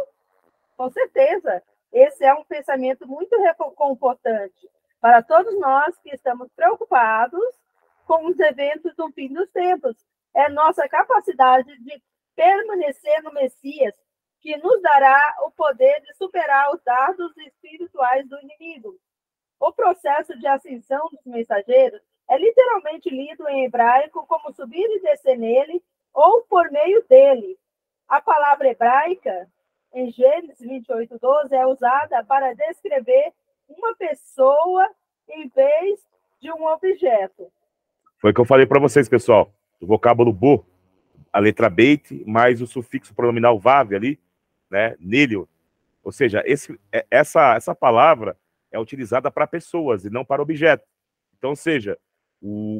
Speaker 3: Com certeza. Esse é um pensamento muito reconfortante para todos nós que estamos preocupados com os eventos do fim dos tempos. É nossa capacidade de permanecer no Messias que nos dará o poder de superar os dardos espirituais do inimigo. O processo de ascensão dos mensageiros é literalmente lido em hebraico como subir e descer nele ou por meio dele. A palavra hebraica, em Gênesis 28:12, é usada para descrever uma pessoa em vez de um objeto.
Speaker 1: Foi o que eu falei para vocês, pessoal. O vocábulo bo, a letra beit, mais o sufixo pronominal vav ali, né? Nele. Ou seja, essa palavra é utilizada para pessoas e não para objetos. Então, ou seja,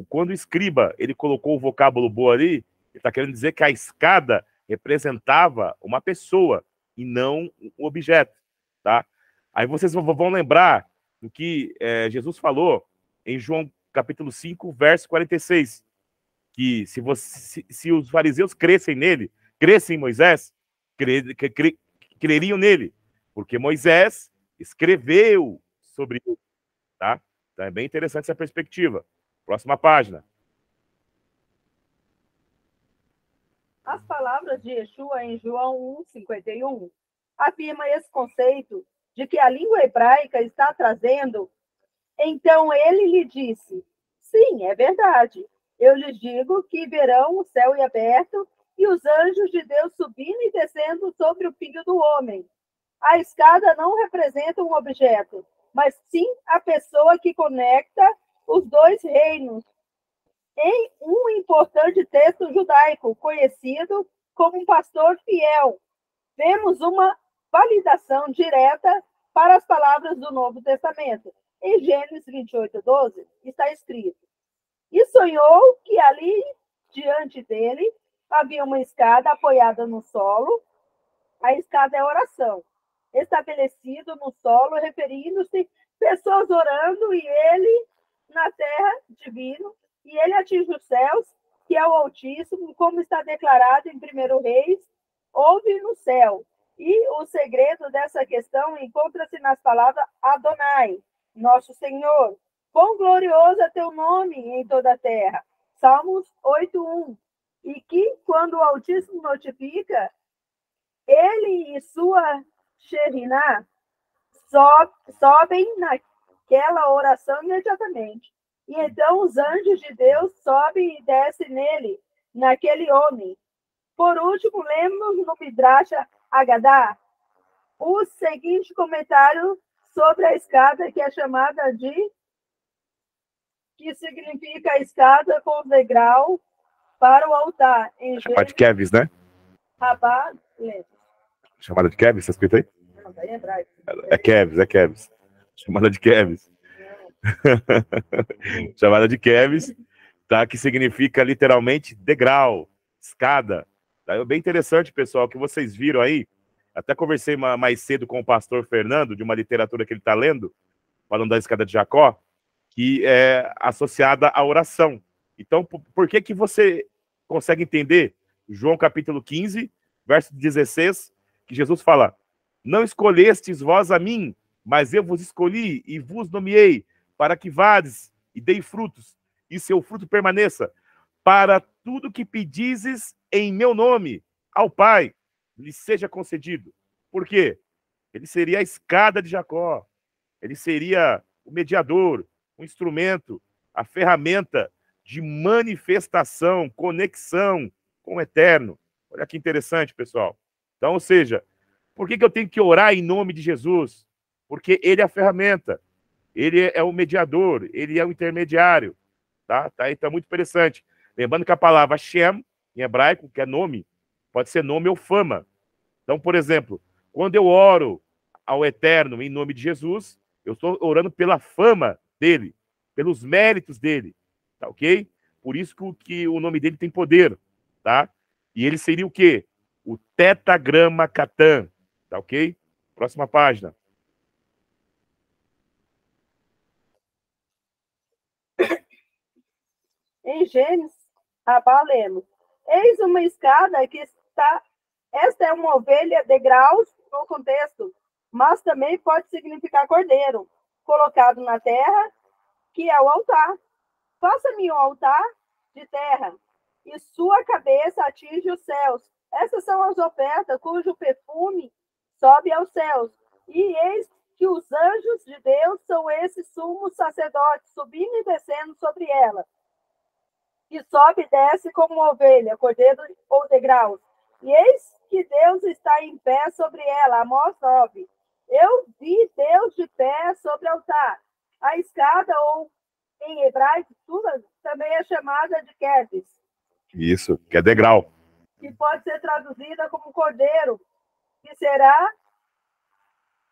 Speaker 1: quando o escriba ele colocou o vocábulo bo ali, ele está querendo dizer que a escada representava uma pessoa e não um objeto, tá? Aí vocês vão lembrar do que Jesus falou em João capítulo 5, verso 46, que se os fariseus crescem nele, crescem em Moisés, creriam nele, porque Moisés escreveu sobre ele, tá? Então é bem interessante essa perspectiva. Próxima página.
Speaker 3: As palavras de Yeshua em João 1:51 afirmam esse conceito de que a língua hebraica está trazendo. Então ele lhe disse: sim, é verdade. Eu lhes digo que verão o céu aberto e os anjos de Deus subindo e descendo sobre o Filho do Homem. A escada não representa um objeto, mas sim a pessoa que conecta os dois reinos. Em um importante texto judaico conhecido como um pastor fiel, vemos uma validação direta para as palavras do Novo Testamento. Em Gênesis 28:12 está escrito: e sonhou que ali diante dele havia uma escada apoiada no solo. A escada é oração, estabelecido no solo, referindo-se pessoas orando e ele na terra divino, e ele atinge os céus, que é o Altíssimo, como está declarado em 1 Reis, ouve no céu. E o segredo dessa questão encontra-se nas palavras Adonai, nosso Senhor. Quão glorioso é teu nome em toda a terra. Salmos 8:1. E que, quando o Altíssimo notifica, ele e sua Sheriná sobem naquela oração imediatamente. E então os anjos de Deus sobem e descem nele, naquele homem. Por último, lemos no Midrash Agadá o seguinte comentário sobre a escada, que é chamada de... que significa a escada com degrau para o altar.
Speaker 1: Chamada de Kevis, né?
Speaker 3: Rabá,
Speaker 1: chamada de Kevis, está escrito aí?
Speaker 3: Não, daí é hebraico.
Speaker 1: É Kevis. Chamada de Kevis. Chamada de Kevis, tá? Que significa literalmente degrau, escada. Tá? É bem interessante, pessoal, que vocês viram aí. Até conversei mais cedo com o pastor Fernando, de uma literatura que ele está lendo, falando da escada de Jacó, que é associada à oração. Então, por que você consegue entender João capítulo 15, verso 16, que Jesus fala: não escolhestes vós a mim, mas eu vos escolhi e vos nomeei, para que vades e dei frutos, e seu fruto permaneça, para tudo que pedizes em meu nome ao Pai, lhe seja concedido. Por quê? Ele seria a escada de Jacó, ele seria o mediador, o instrumento, a ferramenta de manifestação, conexão com o eterno. Olha que interessante, pessoal. Então, ou seja, por que eu tenho que orar em nome de Jesus? Porque ele é a ferramenta, ele é o mediador, ele é o intermediário, tá? Então é muito interessante. Lembrando que a palavra Shem, em hebraico, que é nome, pode ser nome ou fama. Então, por exemplo, quando eu oro ao Eterno em nome de Jesus, eu estou orando pela fama dele, pelos méritos dele, tá ok? Por isso que o nome dele tem poder, tá? E ele seria o quê? O Tetagrama Catan, tá ok? Próxima página.
Speaker 3: Em Gênesis, lemos: eis uma escada que está. Esta é uma ovelha de graus no contexto, mas também pode significar cordeiro, colocado na terra, que é o altar. Faça-me um altar de terra, e sua cabeça atinge os céus. Essas são as ofertas cujo perfume sobe aos céus. E eis que os anjos de Deus são esses sumos sacerdotes, subindo e descendo sobre ela. Que sobe e desce como uma ovelha, cordeiro ou degraus. E eis que Deus está em pé sobre ela. Amós 9. Eu vi Deus de pé sobre o altar. A escada, ou em hebraico, também é chamada de Keves.
Speaker 1: Isso, que é degrau.
Speaker 3: Que pode ser traduzida como cordeiro. Que será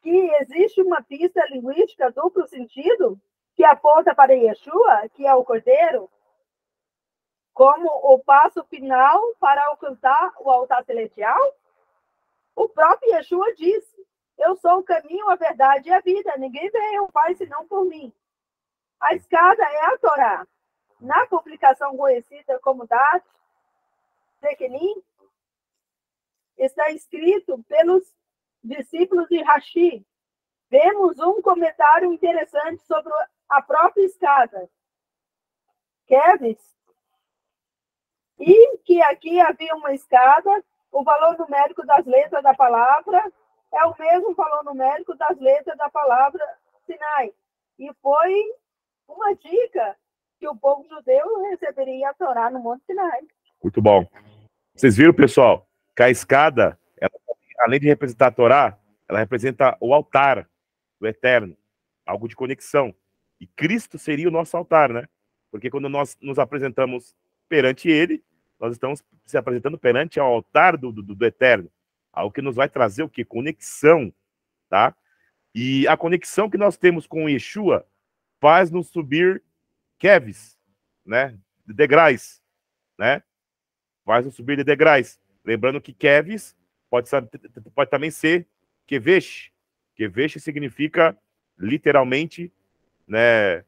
Speaker 3: que existe uma pista linguística duplo sentido que aponta para Yeshua, que é o cordeiro, como o passo final para alcançar o altar celestial? O próprio Yeshua disse: eu sou o caminho, a verdade e a vida. Ninguém vem ao Pai senão por mim. A escada é a Torá. Na publicação conhecida como Dat Zekenim, está escrito pelos discípulos de Rashi. Vemos um comentário interessante sobre a própria escada. Keves, e que aqui havia uma escada, o valor numérico das letras da palavra é o mesmo valor numérico das letras da palavra Sinai. E foi uma dica que o povo judeu receberia a Torá no Monte Sinai.
Speaker 1: Muito bom. Vocês viram, pessoal, que a escada, ela, além de representar a Torá, ela representa o altar do Eterno, algo de conexão. E Cristo seria o nosso altar, né? Porque quando nós nos apresentamos perante ele, nós estamos se apresentando perante ao altar do Eterno. Algo que nos vai trazer o quê? Conexão, tá? E a conexão que nós temos com Yeshua faz nos subir keves, né? De degraus, né? Faz nos subir de degraus. Lembrando que keves pode também ser kevesh. Kevesh significa, literalmente, né?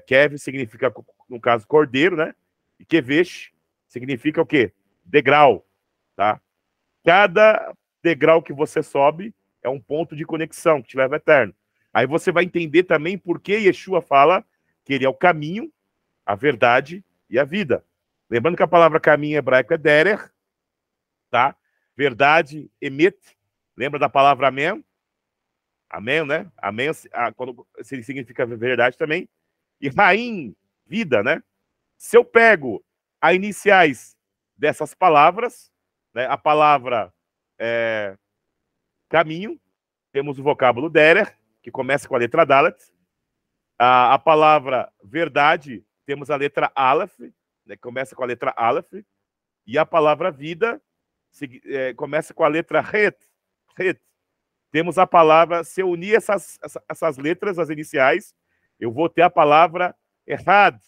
Speaker 1: Keves significa, no caso, cordeiro, né? E kevesh significa o quê? Degrau, tá? Cada degrau que você sobe é um ponto de conexão que te leva ao eterno. Aí você vai entender também por que Yeshua fala que ele é o caminho, a verdade e a vida. Lembrando que a palavra caminho em hebraico é derer, tá? Verdade, emet. Lembra da palavra amém? Amém, né? Amém quando significa verdade também. E raim, vida, né? Se eu pego as iniciais dessas palavras, né? A palavra caminho, temos o vocábulo derer, que começa com a letra Dalet. A palavra verdade, temos a letra Aleph, né? Que começa com a letra Aleph. E a palavra vida começa com a letra Het. Temos a palavra, se eu unir essas letras, as iniciais, eu vou ter a palavra Errad.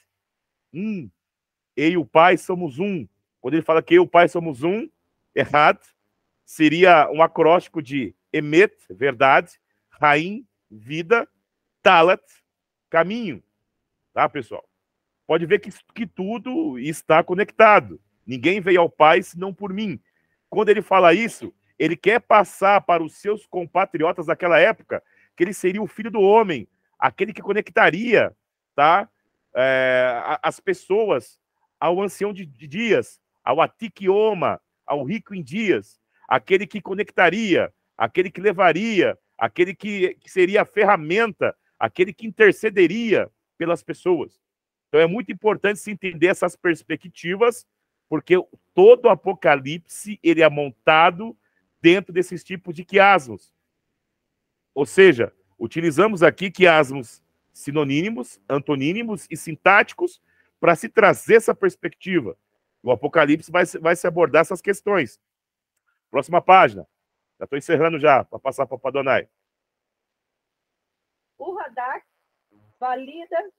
Speaker 1: Eu e o Pai somos um. Quando ele fala que eu e o Pai somos um, Errad seria um acróstico de Emet, verdade, Raim, vida, Talat, caminho. Tá, pessoal? Pode ver que tudo está conectado. Ninguém veio ao Pai senão por mim. Quando ele fala isso, ele quer passar para os seus compatriotas daquela época que ele seria o filho do homem, aquele que conectaria, tá? As pessoas ao ancião de dias, ao atiquioma, ao rico em dias, aquele que conectaria, aquele que levaria, aquele que seria a ferramenta, aquele que intercederia pelas pessoas. Então é muito importante se entender essas perspectivas, porque todo o Apocalipse ele é montado dentro desses tipos de quiasmos. Ou seja, utilizamos aqui quiasmos sinonímicos, antonínimos e sintáticos para se trazer essa perspectiva. O Apocalipse vai se abordar essas questões. Próxima página. Já estou encerrando já, para passar para o Adonai.
Speaker 3: O Radak valida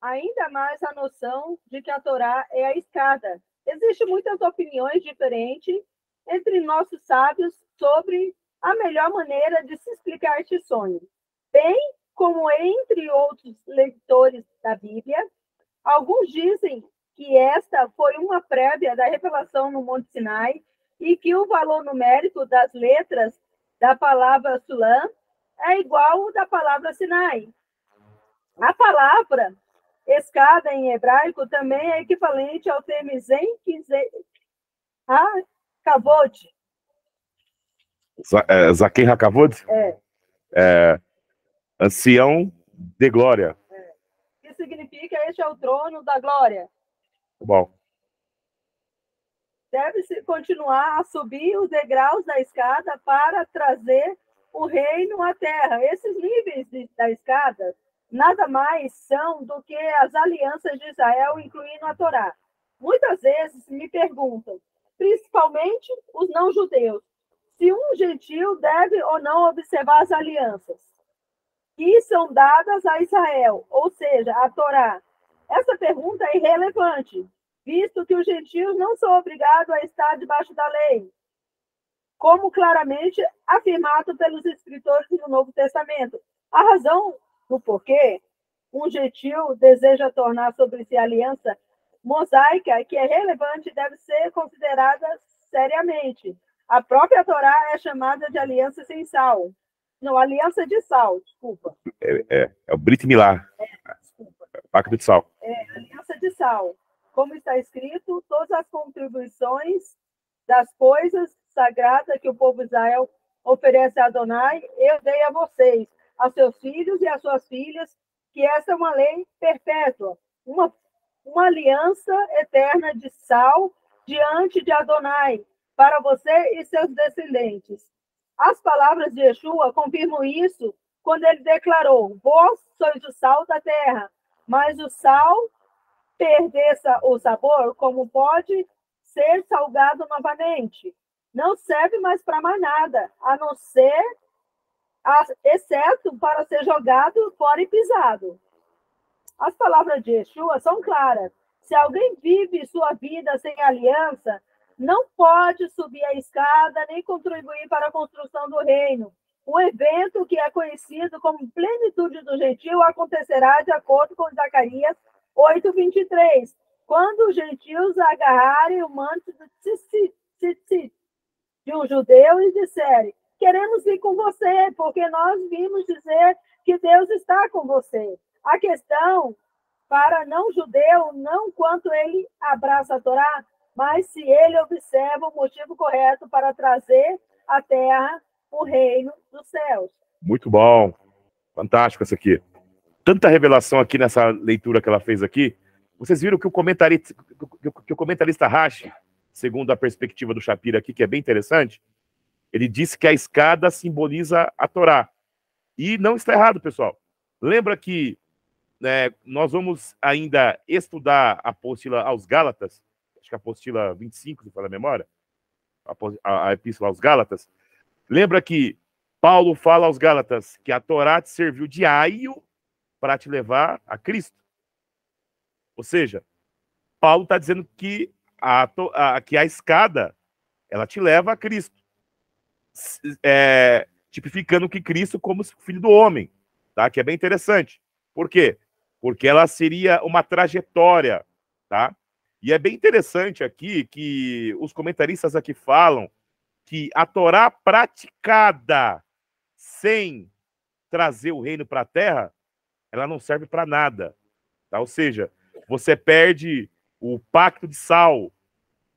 Speaker 3: ainda mais a noção de que a Torá é a escada. Existem muitas opiniões diferentes entre nossos sábios sobre a melhor maneira de se explicar este sonho, bem como entre outros leitores da Bíblia. Alguns dizem que esta foi uma prévia da revelação no Monte Sinai e que o valor numérico das letras da palavra Sulam é igual ao da palavra Sinai. A palavra escada em hebraico também é equivalente ao termo Zen, Kavod.
Speaker 1: Zaken Hakavod? Ancião de glória.
Speaker 3: Que significa este é o trono da glória.
Speaker 1: Bom.
Speaker 3: Deve-se continuar a subir os degraus da escada para trazer o reino à terra. Esses níveis da escada nada mais são do que as alianças de Israel, incluindo a Torá. Muitas vezes me perguntam, principalmente os não-judeus, se um gentio deve ou não observar as alianças que são dadas a Israel, ou seja, a Torá. Essa pergunta é irrelevante, visto que os gentios não são obrigados a estar debaixo da lei, como claramente afirmado pelos escritores do Novo Testamento. A razão do porquê um gentio deseja tornar sobre si a aliança mosaica, que é relevante, deve ser considerada seriamente. A própria Torá é chamada de aliança sem sal. Não, aliança de sal, desculpa.
Speaker 1: É o Brit Milá.
Speaker 3: Desculpa.
Speaker 1: Pacto de sal.
Speaker 3: Aliança de sal. Como está escrito, todas as contribuições das coisas sagradas que o povo de Israel oferece a Adonai, eu dei a vocês, a seus filhos e às suas filhas, que essa é uma lei perpétua, uma aliança eterna de sal diante de Adonai, para você e seus descendentes. As palavras de Yeshua confirmam isso quando ele declarou: vós sois o sal da terra, mas o sal perdeça o sabor, como pode ser salgado novamente? Não serve mais para mais nada, a não ser, exceto para ser jogado fora e pisado. As palavras de Yeshua são claras. Se alguém vive sua vida sem aliança, não pode subir a escada nem contribuir para a construção do reino. O evento que é conhecido como plenitude do gentio acontecerá de acordo com Zacarias 8:23, quando os gentios agarrarem o manto de um judeu e disserem: queremos ir com você, porque nós vimos dizer que Deus está com você. A questão para não-judeu, não quanto ele abraça a Torá, mas se ele observa o motivo correto para trazer à terra o reino dos céus.
Speaker 1: Muito bom. Fantástico isso aqui. Tanta revelação aqui nessa leitura que ela fez aqui. Vocês viram que o comentarista Rashi, segundo a perspectiva do Shapira aqui, que é bem interessante, ele disse que a escada simboliza a Torá. E não está errado, pessoal. Lembra que nós vamos ainda estudar a apostila aos Gálatas, acho que a apostila 25, se for a memória, a epístola aos Gálatas. Lembra que Paulo fala aos Gálatas que a Torá te serviu de aio para te levar a Cristo. Ou seja, Paulo está dizendo que a escada ela te leva a Cristo, tipificando que Cristo como filho do homem, tá? Que é bem interessante. Por quê? Porque ela seria uma trajetória, tá? E é bem interessante aqui que os comentaristas aqui falam que a Torá praticada sem trazer o reino para a terra, ela não serve para nada, tá? Ou seja, você perde o pacto de sal.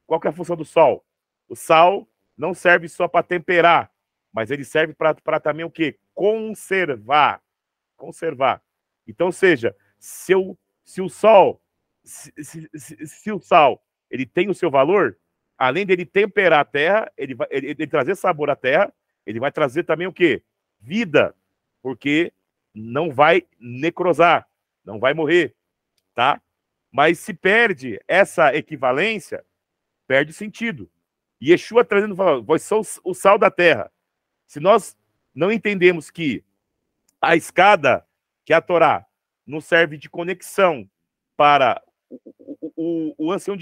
Speaker 1: Qual que é a função do sal? O sal não serve só para temperar, mas ele serve para também o quê? Conservar. Então, ou seja, se o sal ele tem o seu valor, além dele temperar a terra, ele trazer sabor à terra, ele vai trazer também o quê? Vida, porque não vai necrosar, não vai morrer, tá? Mas se perde essa equivalência, perde sentido. E Yeshua trazendo, vós sois o sal da terra. Se nós não entendemos que a escada, que é a Torá, nos serve de conexão para o ancião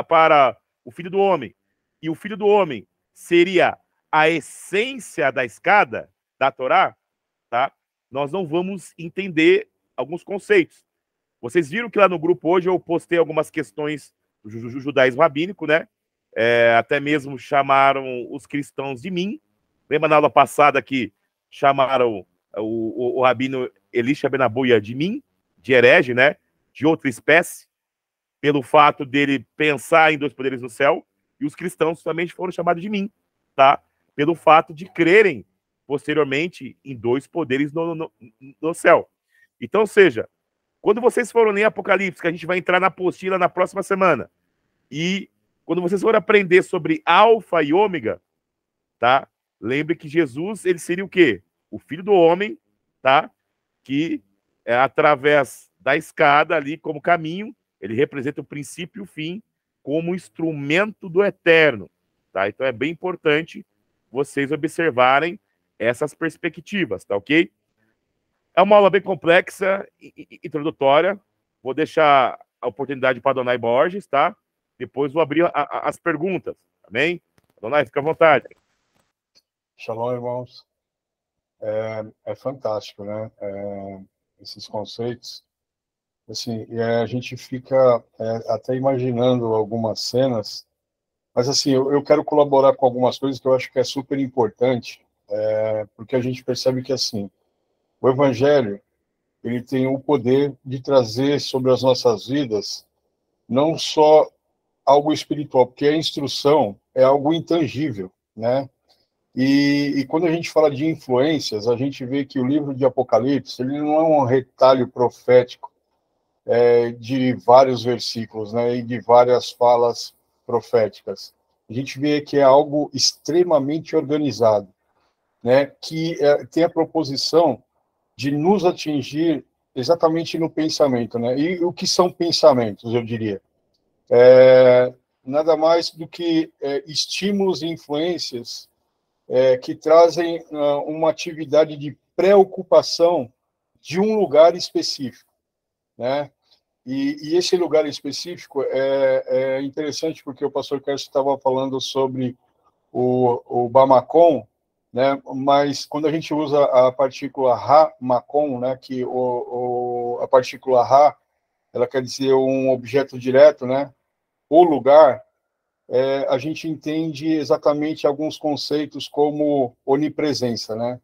Speaker 1: para o filho do homem, e o filho do homem seria a essência da escada da Torá, tá? Nós não vamos entender alguns conceitos. Vocês viram que lá no grupo hoje eu postei algumas questões do judaísmo rabínico, né? Até mesmo chamaram os cristãos de mim. Lembra na aula passada que chamaram o rabino Elisha Ben Abuya de mim, de herege, né? De outra espécie, pelo fato dele pensar em dois poderes no céu, e os cristãos também foram chamados de mim, tá? Pelo fato de crerem posteriormente em dois poderes no céu. Então, ou seja, quando vocês forem ler Apocalipse, que a gente vai entrar na apostila na próxima semana, e quando vocês forem aprender sobre Alfa e Ômega, tá? Lembre que Jesus, ele seria o quê? O Filho do Homem, tá? Que é através da escada ali como caminho, ele representa o princípio e o fim como instrumento do eterno, tá? Então é bem importante vocês observarem essas perspectivas, tá ok? É uma aula bem complexa, introdutória. Vou deixar a oportunidade para a Adonai Borges, tá? Depois vou abrir as perguntas, amém? Adonai, fica à vontade.
Speaker 4: Shalom, irmãos. É fantástico, né? Esses conceitos. Assim, a gente fica até imaginando algumas cenas, mas assim, eu quero colaborar com algumas coisas que eu acho que é super importante, porque a gente percebe que assim, o Evangelho, ele tem o poder de trazer sobre as nossas vidas não só algo espiritual, porque a instrução é algo intangível, né? E quando a gente fala de influências, a gente vê que o livro de Apocalipse, ele não é um retalho profético de vários versículos, né, e de várias falas proféticas. A gente vê que é algo extremamente organizado, né, que tem a proposição de nos atingir exatamente no pensamento, né? E o que são pensamentos, eu diria? Nada mais do que estímulos e influências que trazem uma atividade de preocupação de um lugar específico, né? E esse lugar específico é interessante porque o pastor Kerson estava falando sobre o Bamacon, né? Mas quando a gente usa a partícula Ra-Macon, né? Que a partícula Ra, ela quer dizer um objeto direto, né? O lugar, a gente entende exatamente alguns conceitos como onipresença, né?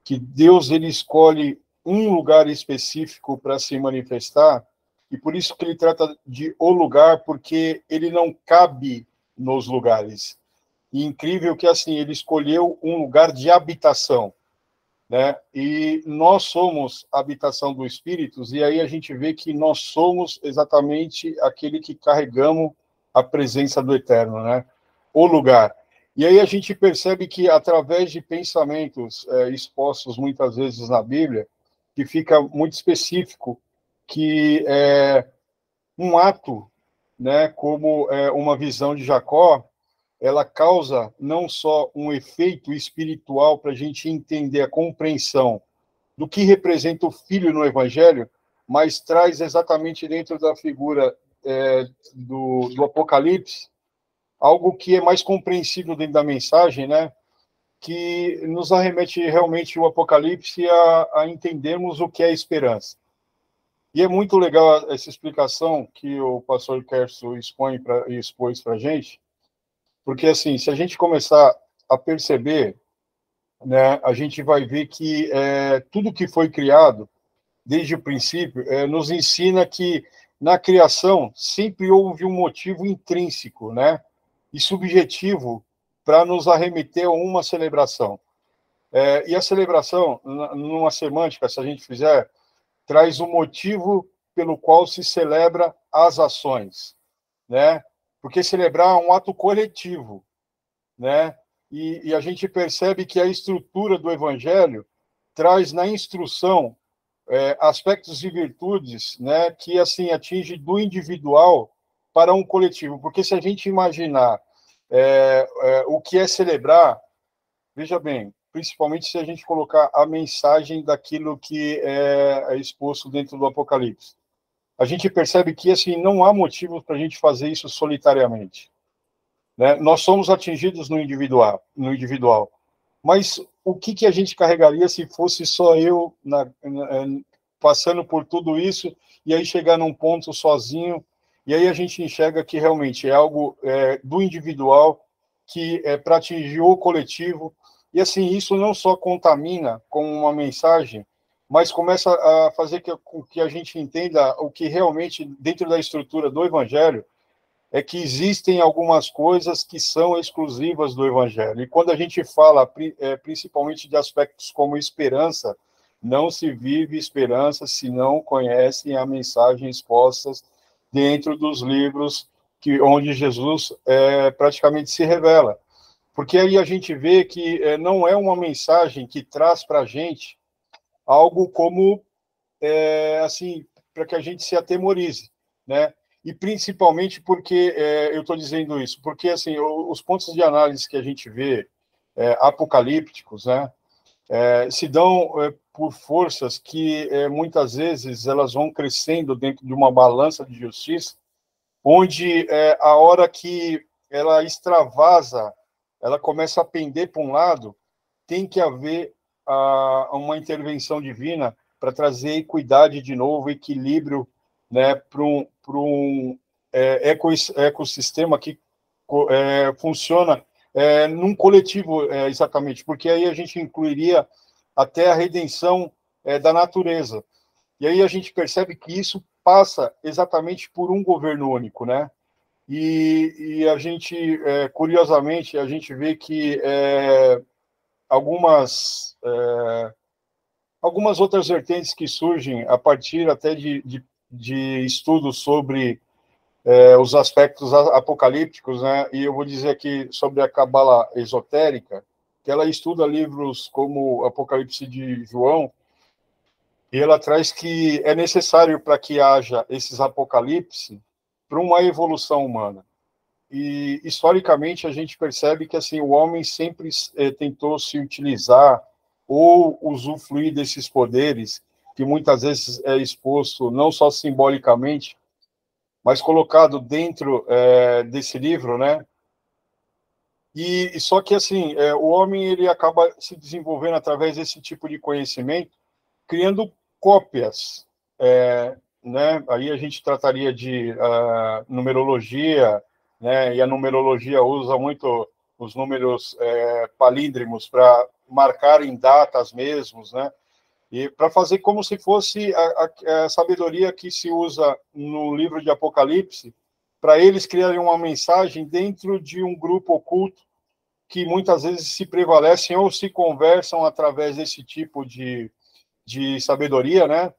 Speaker 4: Que Deus, ele escolhe um lugar específico para se manifestar, e por isso que ele trata de o lugar, porque ele não cabe nos lugares. E incrível que, assim, ele escolheu um lugar de habitação, né? E nós somos a habitação dos Espíritos, e aí a gente vê que nós somos exatamente aquele que carregamos a presença do Eterno, né? O lugar. E aí a gente percebe que, através de pensamentos expostos muitas vezes na Bíblia, que fica muito específico, que um ato, né, como uma visão de Jacó, ela causa não só um efeito espiritual para a gente entender a compreensão do que representa o Filho no Evangelho, mas traz exatamente dentro da figura do Apocalipse algo que é mais compreensível dentro da mensagem, né? Que nos arremete realmente o Apocalipse a entendermos o que é esperança. E é muito legal essa explicação que o pastor Kerso expôs para a gente, porque, assim, se a gente começar a perceber, né, a gente vai ver que tudo que foi criado, desde o princípio, nos ensina que, na criação, sempre houve um motivo intrínseco, né, e subjetivo para nos arremeter a uma celebração. E a celebração, numa semântica, se a gente fizer, traz um motivo pelo qual se celebra as ações, né? porque celebrar é um ato coletivo, né? E a gente percebe que a estrutura do Evangelho traz na instrução aspectos e virtudes, né, que assim atinge do individual para um coletivo, porque se a gente imaginar o que é celebrar, veja bem, principalmente se a gente colocar a mensagem daquilo que é exposto dentro do Apocalipse, a gente percebe que assim não há motivo para a gente fazer isso solitariamente, né? Nós somos atingidos no individual, mas o que a gente carregaria se fosse só eu passando por tudo isso e aí chegar num ponto sozinho, e aí a gente enxerga que realmente é algo do individual que é para atingir o coletivo, e assim, isso não só contamina com uma mensagem, mas começa a fazer com que a gente entenda o que realmente, dentro da estrutura do Evangelho, é que existem algumas coisas que são exclusivas do Evangelho. E quando a gente fala principalmente de aspectos como esperança, não se vive esperança se não conhecem a mensagem exposta dentro dos livros onde Jesus praticamente se revela. Porque aí a gente vê que não é uma mensagem que traz para a gente algo como, assim, para que a gente se atemorize, né? E principalmente porque eu estou dizendo isso, porque assim os pontos de análise que a gente vê apocalípticos, né, se dão por forças que muitas vezes elas vão crescendo dentro de uma balança de justiça, onde a hora que ela extravasa, ela começa a pender para um lado, tem que haver uma intervenção divina para trazer equidade de novo, equilíbrio, né, para um ecossistema que funciona num coletivo, exatamente, porque aí a gente incluiria até a redenção da natureza. E aí a gente percebe que isso passa exatamente por um governo único, né? E a gente, curiosamente, a gente vê que algumas outras vertentes que surgem a partir até de estudos sobre os aspectos apocalípticos, né? E eu vou dizer aqui sobre a cabala esotérica, que ela estuda livros como Apocalipse de João, e ela traz que é necessário para que haja esses apocalipse para uma evolução humana. E historicamente a gente percebe que assim o homem sempre tentou se utilizar ou usufruir desses poderes que muitas vezes é exposto não só simbolicamente, mas colocado dentro desse livro, né? E só que assim o homem ele acaba se desenvolvendo através desse tipo de conhecimento, criando cópias, né? Aí a gente trataria de numerologia, né? E a numerologia usa muito os números palíndromos para marcarem datas mesmos, né? E para fazer como se fosse a sabedoria que se usa no livro de Apocalipse, para eles criarem uma mensagem dentro de um grupo oculto que muitas vezes se prevalecem ou se conversam através desse tipo de sabedoria, né?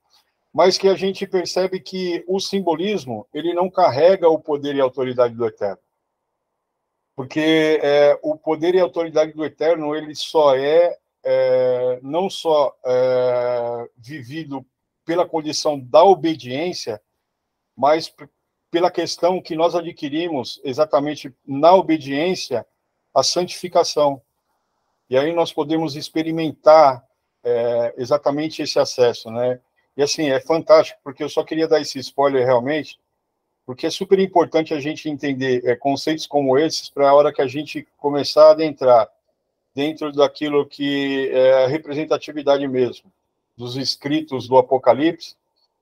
Speaker 4: Mas que a gente percebe que o simbolismo ele não carrega o poder e a autoridade do Eterno. Porque o poder e a autoridade do Eterno ele só não só vivido pela condição da obediência, mas pela questão que nós adquirimos exatamente na obediência a santificação. E aí nós podemos experimentar exatamente esse acesso, né? E assim, é fantástico, porque eu só queria dar esse spoiler realmente, porque é super importante a gente entender conceitos como esses para a hora que a gente começar a adentrar dentro daquilo que é a representatividade mesmo dos escritos do Apocalipse,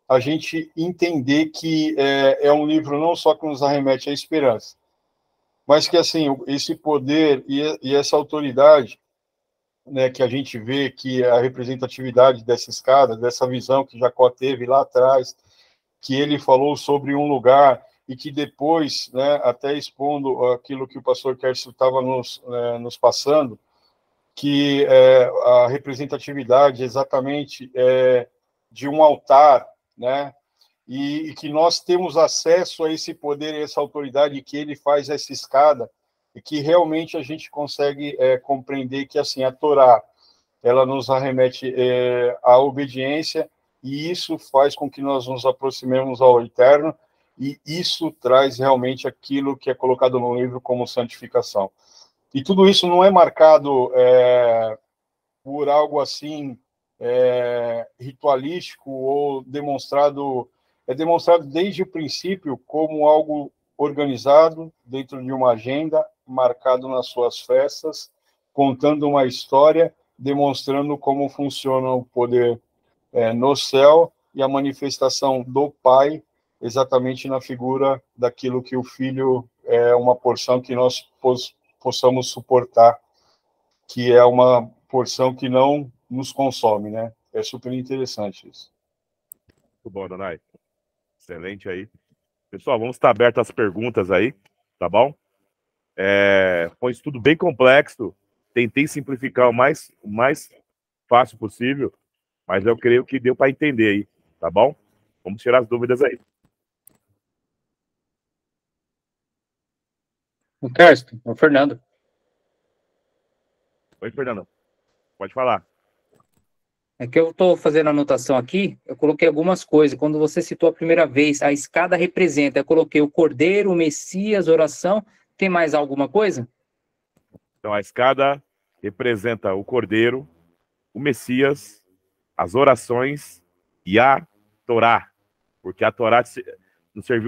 Speaker 4: a gente entender que é um livro não só que nos arremete à esperança, mas que, assim, esse poder e essa autoridade, né, que a gente vê que a representatividade dessa escada, dessa visão que Jacó teve lá atrás, que ele falou sobre um lugar e que depois, né, até expondo aquilo que o pastor Kércio estava nos passando, que a representatividade exatamente de um altar, né, e que nós temos acesso a esse poder e essa autoridade, que ele faz essa escada, e que realmente a gente consegue compreender que assim a Torá, ela nos arremete à obediência, e isso faz com que nós nos aproximemos ao Eterno, e isso traz realmente aquilo que é colocado no livro como santificação. E tudo isso não é marcado por algo assim ritualístico ou demonstrado, é demonstrado desde o princípio como algo organizado dentro de uma agenda, marcado nas suas festas, contando uma história, demonstrando como funciona o poder no céu e a manifestação do Pai, exatamente na figura daquilo que o Filho é uma porção que nós possamos suportar, que é uma porção que não nos consome, né? É super interessante isso.
Speaker 1: Muito bom, Danai. Excelente aí. Pessoal, vamos estar aberto às perguntas aí, tá bom? Foi um estudo bem complexo. Tentei simplificar o mais fácil possível, mas eu creio que deu para entender aí, tá bom? Vamos tirar as dúvidas aí.
Speaker 5: O Kersto, o Fernando.
Speaker 1: Oi, Fernando. Pode falar.
Speaker 5: É que eu estou fazendo anotação aqui, eu coloquei algumas coisas. Quando você citou a primeira vez, a escada representa, eu coloquei o Cordeiro, o Messias, oração. Tem mais alguma coisa?
Speaker 1: Então, a escada representa o Cordeiro, o Messias, as orações e a Torá, porque a Torá nos serviu